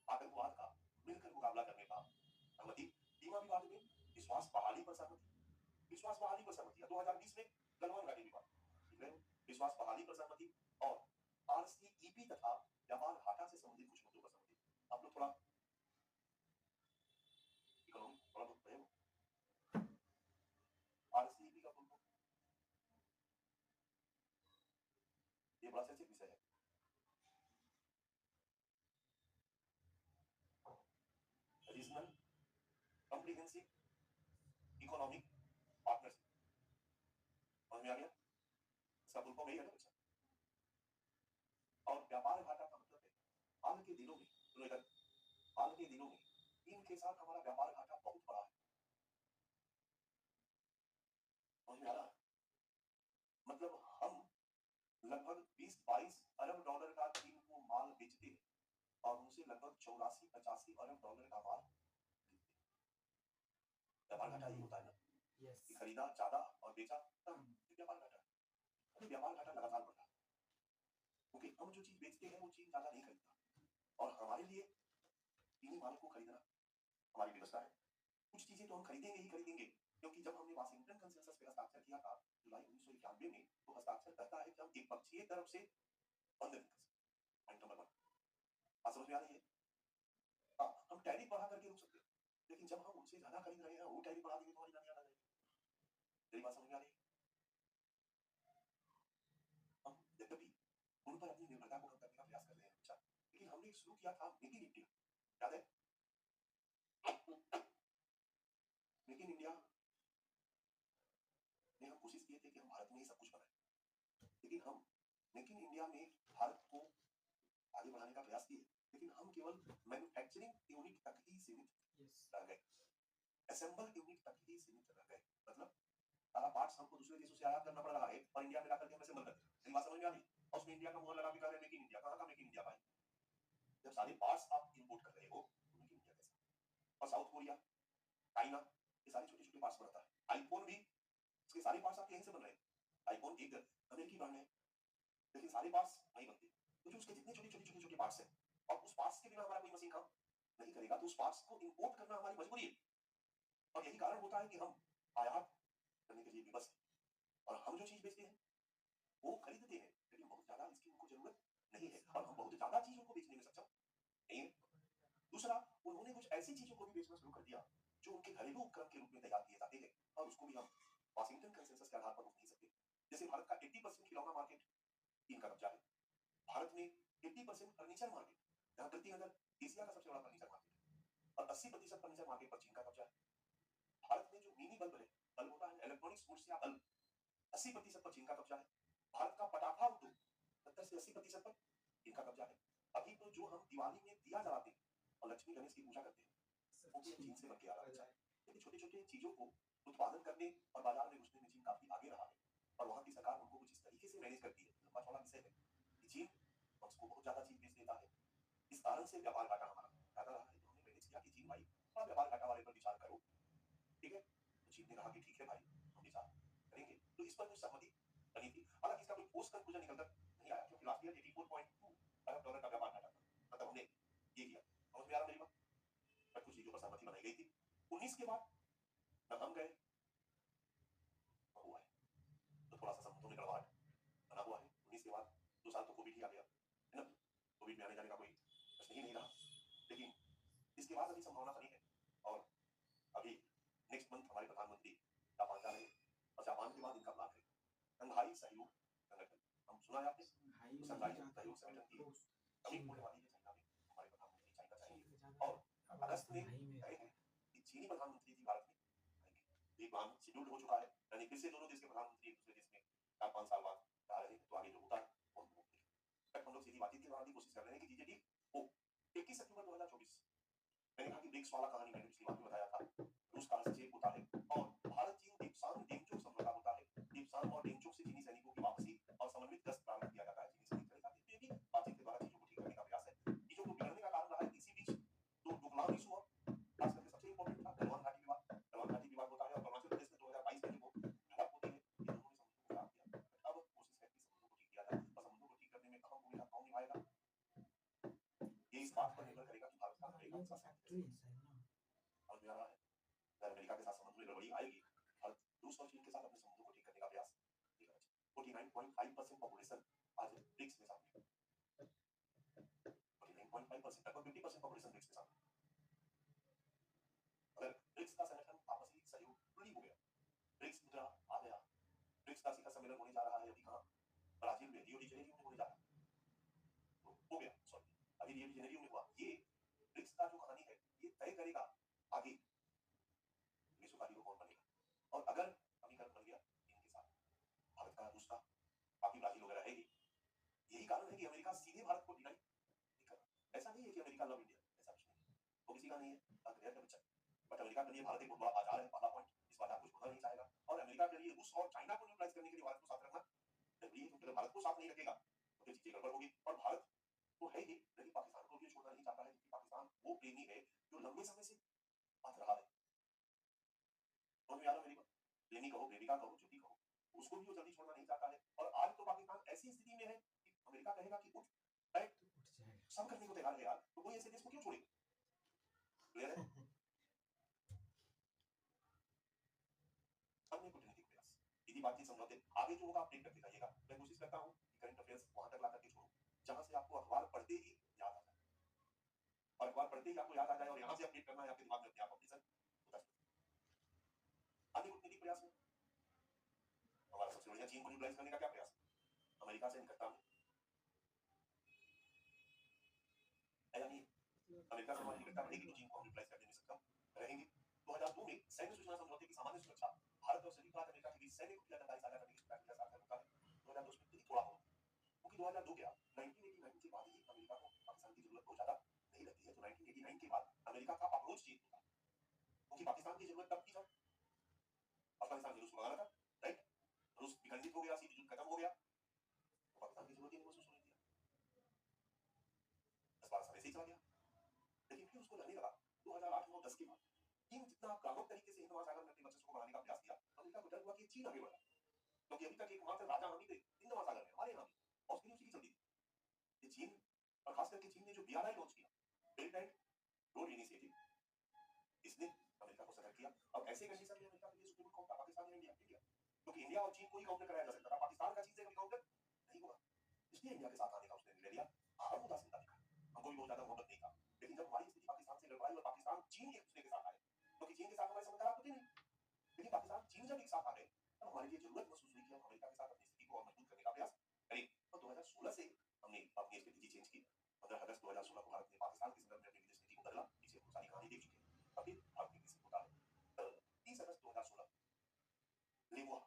आतंकवाद का मिलकर मुकाबला करने का सहमति। सीमा विवाद में विश्वास बहाली पर सहमति। विश्वास बहाली पर सहमति 2020 में गलवान घाटी विवाद, ठीक है, विश्वास बहाली पर सहमति। और आरसीईपी तथा व्यापार घाटा से संबंधित कुछ मुद्दों पर सहमति। आप लोग थोड़ा इकोनॉमी थोड़ा बहुत पढ़े हो। आरसीईपी का फुल फॉर्म, ये बड़ा सेंसिटिव विषय है। रीजनल कॉम्प्रिहेंसिव इकोनॉमिक पार्टनरशिप, समझ में आ गया? इसका फुल फॉर्म यही है ना बच्चा। और व्यापार घाटा का मतलब है हाल के दिनों में, सुनो इधर, हाल के दिनों में चीन के साथ हमारा व्यापार घाटा बहुत बड़ा है। समझ में आ रहा है? मतलब हम लगभग 20-22 अरब डॉलर का चीन को माल बेचते हैं और उनसे लगभग 84-85 अरब डॉलर का माल खरीदते हैं। व्यापार घाटा यही होता है ना कि यस खरीदा ज्यादा और बेचा कम, ये व्यापार घाटा है। अभी व्यापार घाटा लगातार बढ़ रहा है क्योंकि हम जो चीज बेचते हैं वो चीज ज्यादा नहीं खरीदता और हमारे लिए इन्हीं माल को खरीदना हमारी व्यवस्था है। कुछ चीजें तो हम खरीदेंगे ही खरीदेंगे क्योंकि जब हमने वाशिंगटन कंसेंसस पे हस्ताक्षर किया था जुलाई 1991 में, तो हस्ताक्षर करता है कि हम एक पक्षीय तरफ से बंद नहीं कर सकते। पॉइंट नंबर 1 बात समझ में आ रही है। हाँ, हम टैरिफ बढ़ा करके रुक सकते हैं, लेकिन जब हम उनसे ज्यादा खरीद रहे हैं वो टैरिफ बढ़ा देंगे तो हमारी गाड़ी आ जाएगी। मेरी बात समझ में आ रही है। हम यद्यपि उन पर अपनी निर्भरता को कम करने का प्रयास कर रहे हैं, अच्छा, लेकिन हमने एक शुरू किया था मेक इन इंडिया, याद है? मेक इन इंडिया में हम कोशिश किए थे कि हम भारत में ही सब कुछ बनाएं, लेकिन हम मेक इन इंडिया में भारत को आगे बढ़ाने का प्रयास किए, लेकिन हम केवल मैन्युफैक्चरिंग यूनिट तक ही सीमित यस रह गए, असेंबल यूनिट तक ही सीमित रह गए। मतलब सारा पार्ट्स हमको दूसरे देशों से आयात करना पड़ रहा है और इंडिया में लाकर के हम असेंबल करते हैं। मेरी बात समझ में आ रही है? और उसमें इंडिया का मुहर लगा के कह रहे हैं मेक इन इंडिया, कहाँ का मेक इन इंडिया भाई? जब सारे पार्ट्स आप इंपोर्ट कर रहे हो तो मेक इन इंडिया कैसा? और साउथ कोरिया, चाइना, ये सारे छोटे छोटे पार्ट्स बनाता है। आईफोन भी इसके सारे पार्ट्स आपके यहीं से बन रहे हैं। आईफोन एक अमेरिकी ब्रांड है, लेकिन सारे पार्ट्स नहीं बनते क्योंकि उसके जितने छोटे छोटे पार्ट्स हैं और उस पार्ट्स के बिना हमारा कोई मशीन काम नहीं करेगा, तो उस पार्ट्स को इंपोर्ट करना हमारी मजबूरी है। और यही कारण होता है कि हम आयात करने के लिए विवश हैं और हम जो चीज बेचते हैं वो खरीदते हैं, लेकिन बहुत ज्यादा इसकी उनको जरूरत नहीं है और हम बहुत ज्यादा चीजों को बेचने में सक्षम नहीं है। दूसरा, उन्होंने कुछ ऐसी चीजों को भी बेचना शुरू कर दिया जो उनके घरेलू उपकरण के रूप में तैयार किए जाते हैं और उसको भी हम वाशिंगटन कंसेंसस के आधार पर रोक नहीं सकते। जैसे भारत का 80% खिलौना मार्केट चीन का कब्जा है। भारत में 80% फर्नीचर मार्केट, जहां कृतिनगर एशिया का सबसे बड़ा फर्नीचर मार्केट है, और 80% फर्नीचर मार्केट पर चीन का कब्जा है। भारत में जो मिनी बल्ब है, बल्ब होता है इलेक्ट्रॉनिक्स गुड्स या बल्ब, 80% पर चीन का कब्जा है। भारत का पटाखा उद्योग 70 से 80% पर चीन का कब्जा है। अभी तो जो हम दिवाली में दिया जलाते हैं और लक्ष्मी गणेश की पूजा करते हैं वो भी चीन से बन के आ रहा है। लेकिन छोटे छोटे चीजों को उत्पादन करने और बाजार में घुसने में चीन काफी आगे रहा है और वहां की सरकार उनको कुछ इस तरीके से मैनेज करती है। लंबा चौड़ा विषय है कि चीन हमको बहुत ज्यादा चीज बेच देता है, इस कारण से व्यापार घाटा हमारा ज्यादा रहा है। तो हमने मैनेज किया कि चीन भाई थोड़ा व्यापार घाटा वाले पर विचार करो, ठीक है? तो चीन ने कहा कि ठीक है भाई, हम विचार करेंगे। तो इस पर कुछ सहमति बनी थी। हालांकि इसका कोई ठोस कंक्लूजन निकल कर नहीं आया क्योंकि लास्ट ईयर 84.2 अरब डॉलर का व्यापार घाटा था। मतलब हमने ये किया। समझ में आ रहा मेरी बात? पर कुछ चीजों पर सहमति बनाई गई थी। 19 के बाद न हम गए न हुआ है, तो थोड़ा सा समुद्रों में गड़बड़ाहट बना हुआ है। 19 के बाद 2 साल तो कोविड ही आ गया है ना, कोविड में आने जाने का कोई प्रश्न ही नहीं रहा। लेकिन इसके बाद अभी संभावना बनी है और अभी नेक्स्ट मंथ हमारे प्रधानमंत्री जापान जा रहे हैं और जापान के बाद इनका प्लान है शंघाई सहयोग संगठन। हम सुना है आपने? तो शंघाई सहयोग संगठन की समीप होने वाली है चाइना में। हमारे प्रधानमंत्री चाइना जाएंगे और अगस्त में तय है कि चीनी प्रधानमंत्री जी भारत में आएंगे। एक प्लान शेड्यूल हो चुका है, यानी फिर से दोनों देश के प्रधानमंत्री एक दूसरे देश में 4-5 साल बाद जा रहे हैं। तो आगे जो होता है वो हम लोग देखेंगे। बट हम लोग सीधी बातचीत के दौरान भी कोशिश कर रहे हैं कि चीजें ठीक हो। 21 अक्टूबर 2024 मैंने कहा कि ब्रिक्स वाला कहानी मैंने पिछली बार में बताया था, रूस का हस्तक्षेप होता है और भारत चीन देप्सांग डेंगचोक समझौता होता है। देप्सांग और डेंगचोक से चीनी सैनिकों की वापसी और समन्वित गश्त प्रारंभ किया जाता है। चीनी सैनिक चले जाते हैं। तो ये भी बातचीत के द्वारा चीजों को ठीक करने का प्रयास है। चीजों को बिगड़ने का कारण रहा है इसी बीच तो डोकलाम इशू, और खास करके सबसे इंपॉर्टेंट था गलवान घाटी विवाद। गलवान घाटी विवाद होता है और अरुणाचल प्रदेश में 2022 में जो झड़प होती है, ये दोनों ने समुद्र को खराब किया। बट अब कोशिश है कि समुद्र को ठीक किया जाए और समुद्र को ठीक करने में अहम भूमिका कौन निभाएगा, ये इस बात पर निर्भर करेगा कि भारत का रहेगा इसका साथ कैसे। समझ में आ रहा है? अगर अमेरिका के साथ समुद्र में गड़बड़ी आएगी, भारत रूस और चीन के साथ अपने समुद्र को ठीक करने का प्रयास नहीं करना चाहिए। 49.5% पॉपुलेशन आज ब्रिक्स में शामिल है। 49.5%, लगभग 50% पॉपुलेशन ब्रिक्स में शामिल है। अगर ब्रिक्स का संगठन आपसी सहयोग पूरी हो गया, ब्रिक्स मुद्रा आ गया, ब्रिक्स का शिखर सम्मेलन होने जा रहा है अभी कहाँ, ब्राजील में, रियो डी जेनेरियो में होने जा रहा है, तो हो गया, सॉरी अभी रियो डी जेनेरियो में हुआ। ये ब्रिक्स का जो कहानी है ये तय करेगा आगे विश्वकारी को कौन बनेगा। और अगर समीकरण बन गया चीन के साथ, भारत का, रूस का, बाकी ब्राजील वगैरह है ही। यही कारण है कि अमेरिका सीधे भारत को डिनाई नहीं कर रहा। ऐसा नहीं है कि अमेरिका लव इंडिया, ऐसा कुछ नहीं है, वो किसी का नहीं है, का बच्चा। बट अमेरिका के लिए भारत एक बहुत बड़ा बाजार है, पहला पॉइंट, इस बाजार को छोड़ना नहीं चाहेगा। और अमेरिका के लिए रूस और चाइना को न्यूट्रलाइज करने के लिए भारत को साथ रखना जरूरी है, क्योंकि अगर भारत को साथ नहीं रखेगा तो फिर चीजें गड़बड़ होगी। और भारत तो है ही, लेकिन पाकिस्तान को भी ये छोड़ना नहीं चाहता है, क्योंकि पाकिस्तान वो प्रेमी है जो लंबे समय से बात रहा है। समझ में आ रहा है मेरी बात? प्रेमी कहो, प्रेमिका कहो, जो भी कहो, उसको भी वो जल्दी छोड़ना नहीं चाहता है। और आज तो पाकिस्तान ऐसी स्थिति में है कि अमेरिका कहेगा कि उठ बैठ, तो उठ जाएगा। सब करने को तैयार है यार, तो कोई ऐसे देश को क्यों छोड़ेगा? क्लियर है? अन्य कूटनीतिक प्रयास, सीधी बातचीत, समझौते, आगे जो होगा आप देख करके जाइएगा। मैं कोशिश करता हूँ कि करंट अफेयर्स वहां तक ला करके छोड़ूं जहां से आपको अखबार पढ़ते ही याद आ जाए, और अखबार पढ़ते ही आपको याद आ जाए, और यहाँ से अपडेट करना है आपके दिमाग में अपने आप अपडेशन होता है। अन्य कूटनीतिक प्रयास में हमारा सबसे बढ़िया चीन को न्यूट्रलाइज करने का क्या प्रयास है? अमेरिका से निकटता में, यानी अमेरिका से हमारी निकटता बढ़ेगी तो चीन को हम न्यूट्रलाइज करने में सक्षम रहेंगे। 2002 में सैन्य सूचना समझौते की सामान्य सुरक्षा, भारत और संयुक्त राज्य अमेरिका के बीच सैन्य खुफिया जानकारी साझा करने की प्रक्रिया सार्थक होता है। 2002 में भी थोड़ा हो, क्योंकि 2002 क्या 1989 के बाद ही अमेरिका को पाकिस्तान की जरूरत बहुत ज्यादा नहीं लगती है। तो 1989 के बाद अमेरिका का अप्रोच चेंज होता है, क्योंकि पाकिस्तान की जरूरत तब थी जब अफगानिस्तान में रूस को मारा था, राइट? रूस विखंडित हो गया, शीत युद्ध खत्म हो गया, तो पाकिस्तान की जरूरत ही नहीं महसूस होने दिया, 10-12 साल ऐसे ही चला गया। लेकिन फिर उसको लगने लगा 2008-9-10 के बाद चीन जितना कामुक तरीके से हिंद महासागर में अपने वर्चस्व को बढ़ाने का प्रयास किया, अमेरिका को डर हुआ कि चीन आगे बढ़ा, क्योंकि अभी तक एकमात्र राजा हम ही थे हिंद महासागर में, हमारे यहाँ भी, और उसकी उसी की चलती थी। ये चीन, और खास करके चीन ने जो BRI लॉन्च किया, बेल्ट एंड रोड इनिशिएटिव, इसने अमेरिका को सतर्क किया। अब ऐसे कंडीशन में अमेरिका के लिए सुप्रीम कोर्ट का पाकिस्तान या इंडिया, क्योंकि इंडिया और चीन को ही काउंटर कराया जा सकता था, पाकिस्तान का चीन से कभी काउंटर नहीं होगा, इसलिए इंडिया के साथ आने का उसने निर्णय लिया। हम उदासीनता दिखाई, हमको भी बहुत ज्यादा मोहब्बत नहीं था, लेकिन जब हमारी स्थिति पाकिस्तान से गड़बड़ाई और पाकिस्तान चीन एक दूसरे के साथ आए, क्योंकि चीन के साथ हमारे संबंध खराब होते नहीं, लेकिन पाकिस्तान चीन जब एक साथ आ गए तब हमारे लिए जरूरत महसूस हुई कि हम अमेरिका के साथ अपनी स्थिति को और मजबूत करने का प्रयास करें। और 2016 से हमने अपनी स्ट्रेटेजी चेंज की। 15 अगस्त 2016 को भारत ने पाकिस्तान के संदर्भ में अपनी विदेश नीति को बदला, पीछे बहुत सारी कहानी देख चुके हैं, अभी भारत नीति से होता है। 30 अगस्त 2016 लेमुआ,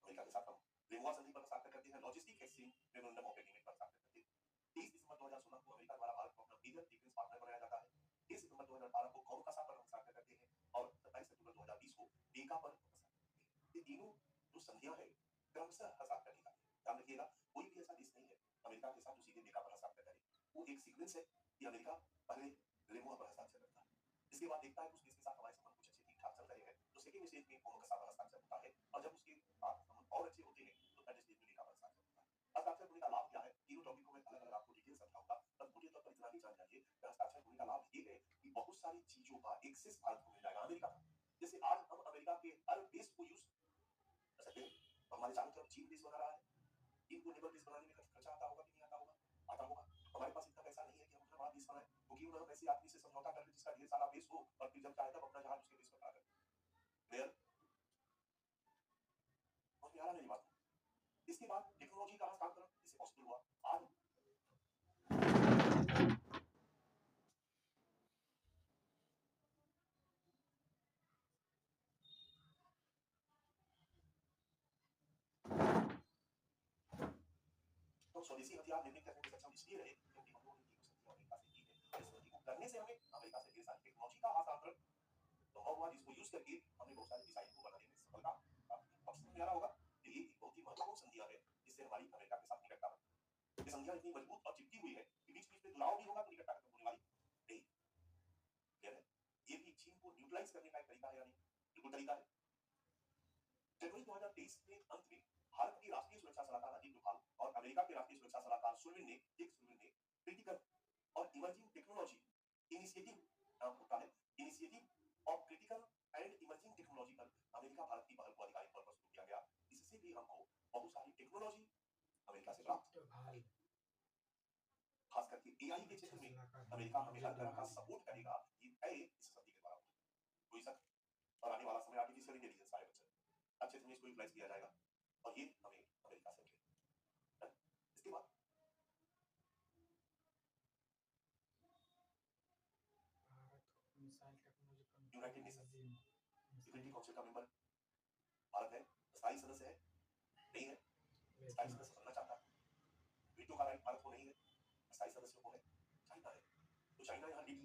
अमेरिका के साथ हम लेमुआ संधि पर हस्ताक्षर करते हैं, logistic exchange memorandum of agreement पर हस्ताक्षर करते हैं। 30 दिसंबर 2016 को अमेरिका द्वारा भारत को अपना मेजर डिफेंस पार्टनर बनाया जाता है। 30 सितंबर 2018 को कोलकाता पर हस्ताक्षर करते हैं, और 27 सितंबर 2020 को टीका पर हस्ताक्षर करते हैं। ये तीनों जो संधियां हैं क्रमशः हस्ताक्षर की जाती है। ध्यान रखिएगा, कोई भी ऐसा देश नहीं है अमेरिका के साथ जो सीधे टीका पर हस्ताक्षर करे, वो एक सीक्वेंस है कि अमेरिका पहले लेमुआ पर हस्ताक्षर करता है, इसके बाद देखता है कि उस देश के साथ हमारे संबंध कुछ अच्छे ठीक ठाक चल रहे हैं, तो सेकंड स्टेज में कोलकाता पर हस्ताक्षर होता है, और जब उसके साथ संबंध और अच्छे होते हैं तो थर्ड स्टेज में टीका पर हस्ताक्षर होता है। हस्ताक्षर होने का लाभ क्या है, तीनों टॉपिक को मैं अलग अलग आपको डिटेल समझाऊंगा, बस मोटे तौर पर इतना ही जान जाइए कि हस्ताक्षर होने का लाभ ये है कि बहुत सारी चीजों का एक्सेस भारत को मिल जाएगा अमेरिका का। जैसे आज हम अमेरिका के हर बेस को यूज कर सकते हैं, हमारे चारों तरफ चीन बेस बना रहा है, चीन को नेवल बेस बनाने में खर्चा आता होगा कि नहीं आता होगा? आता होगा। हमारे पास इतना पैसा नहीं है कि हम अपना बड़ा बेस बनाए, क्योंकि उन्होंने ऐसे आदमी से समझौता कर ले जिसका ढेर सारा बेस हो, और फिर जब चाहे तब अपना जहाज उसके बेस पर खड़ा कर। क्लियर? समझ में आ रहा मेरी बात? इसके बाद टेक्नोलॉजी का हस्तांतरण इससे पॉसिबल हुआ। आज तो स्वदेशी हथियार निर्मित करने में सक्षम इसलिए रहे क्योंकि हम लोगों ने तीनों संधियां अमेरिका से की है, और इस संधि को करने से हमें अमेरिका से ढेर सारी टेक्नोलॉजी का हस्तांतरण संभव हुआ, जिसको यूज करके हमने बहुत सारे मिसाइल को बनाने में सफलता प्राप्त की। अब समझ में आ रहा होगा कि ये एक बहुत ही महत्वपूर्ण संधियां है जिससे हमारी अमेरिका के साथ निकटता बढ़ी। ये संधियां इतनी मजबूत और चिपकी हुई है कि बीच बीच में जुड़ाव भी होगा तो निकटता खत्म होने वाली नहीं। क्लियर है? ये भी चीन को न्यूट्रलाइज करने का एक तरीका है, यानी बिल्कुल तरीका है। जनवरी 2023 में अंत में भारत की राष्ट्रीय सुरक्षा सलाहकार अजीत डोभाल और अमेरिका के राष्ट्रीय सुरक्षा सलाहकार सुल्लिवन ने क्रिटिकल और इमर्जिंग टेक्नोलॉजी इनिशिएटिव, नाम होता है initiative of critical and emerging technology, पर अमेरिका भारत की पहल को आधिकारिक तौर पर शुरू किया गया। इससे भी हमको बहुत सारी टेक्नोलॉजी अमेरिका से प्राप्त, खास करके AI के क्षेत्र में अमेरिका हमें हर तरह का सपोर्ट करेगा, ये तय इस संधि के द्वारा होगा, कोई शक। और आने वाला समय आर्टिफिशियल इंटेलिजेंस आएगा, अच्छे से इसको यूटिलाइज किया जाएगा, और ये हमें अमेरिका से मिलेगा। इसके बाद यूनाइटेड नेशन सिक्योरिटी काउंसिल का मेंबर भारत है, स्थायी सदस्य है नहीं है, स्थायी सदस्य बनना चाहता है, वीटो का राइट भारत को नहीं है, स्थायी सदस्यों को है, चाइना है। तो चाइना यहाँ लीड